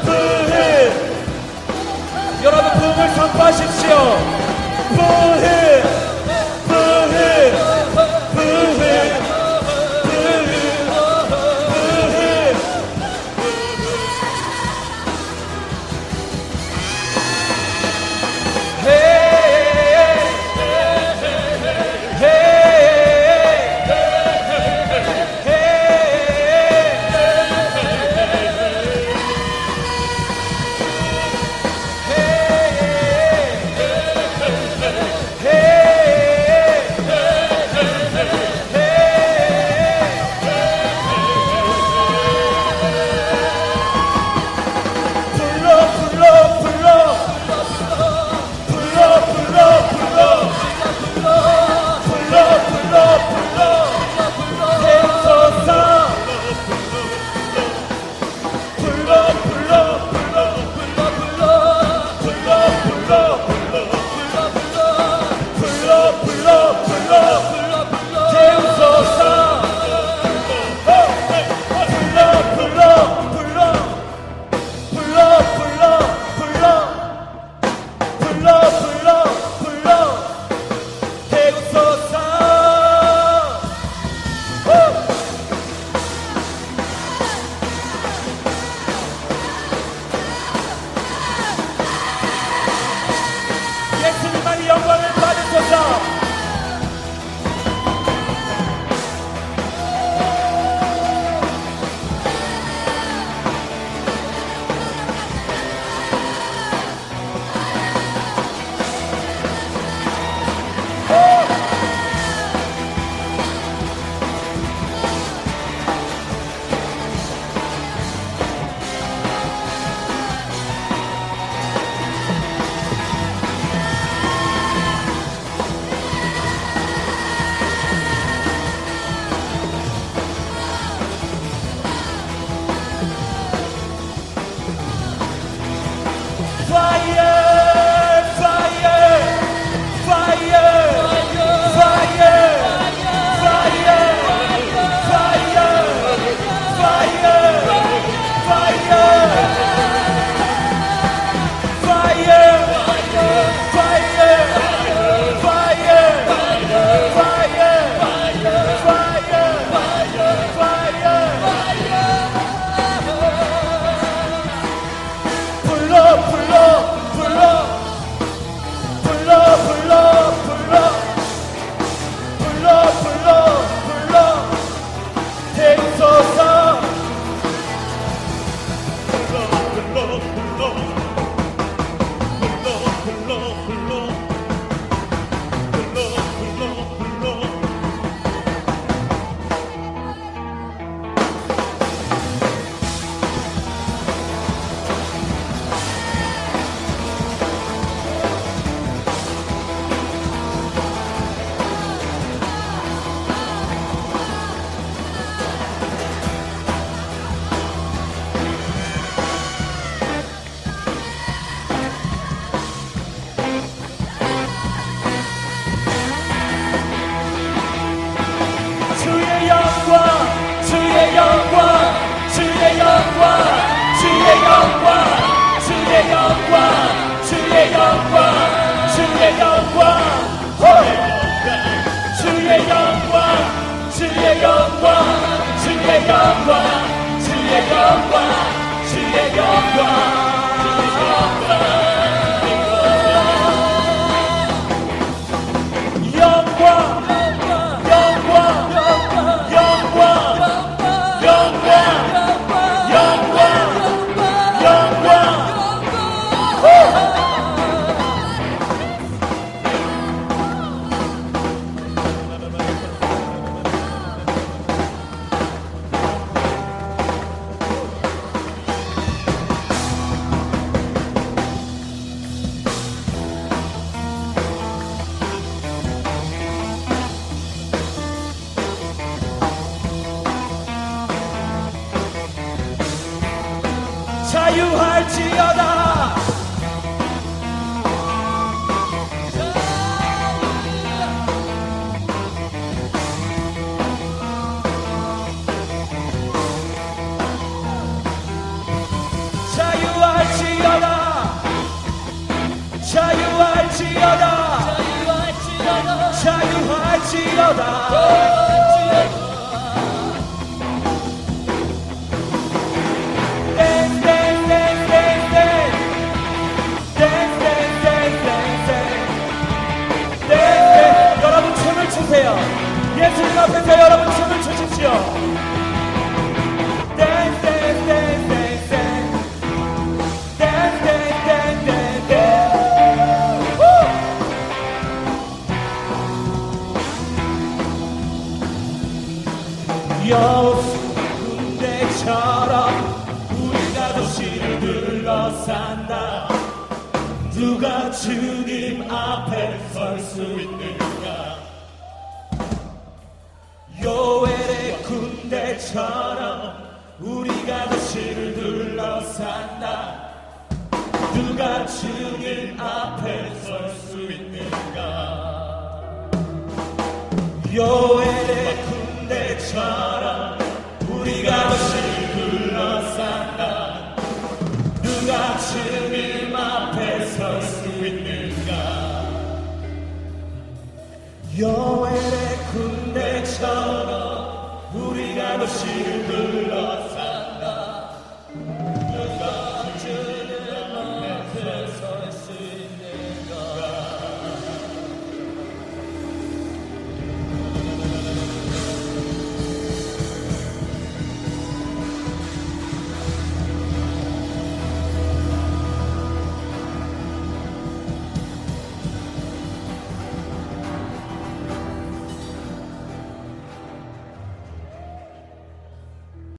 부흥 여러분 부흥을 선포하십시오. 부흥 부흥 부흥 Hey! 자유할지어다. 자유할지어다. 자유할지어다. 자유할지어다. 예수님 앞에서 여러분 춤을 추십시오. 댄스 댄스 댄스 댄스 댄스 댄스 댄스 댄스 여수 군대처럼 우리가 도시를 둘러싼다. 누가 주님 앞에 설 수 있는가. 요엘의 군대처럼 우리가 도시를 둘러싼다. 누가 주님 앞에 설 수 있는가. 요엘의 군대처럼 우리가 도시를 둘러싼다. 누가 주님 앞에 설 수 있는가. 요엘의 군대처럼 우리가 도시를 둘러싸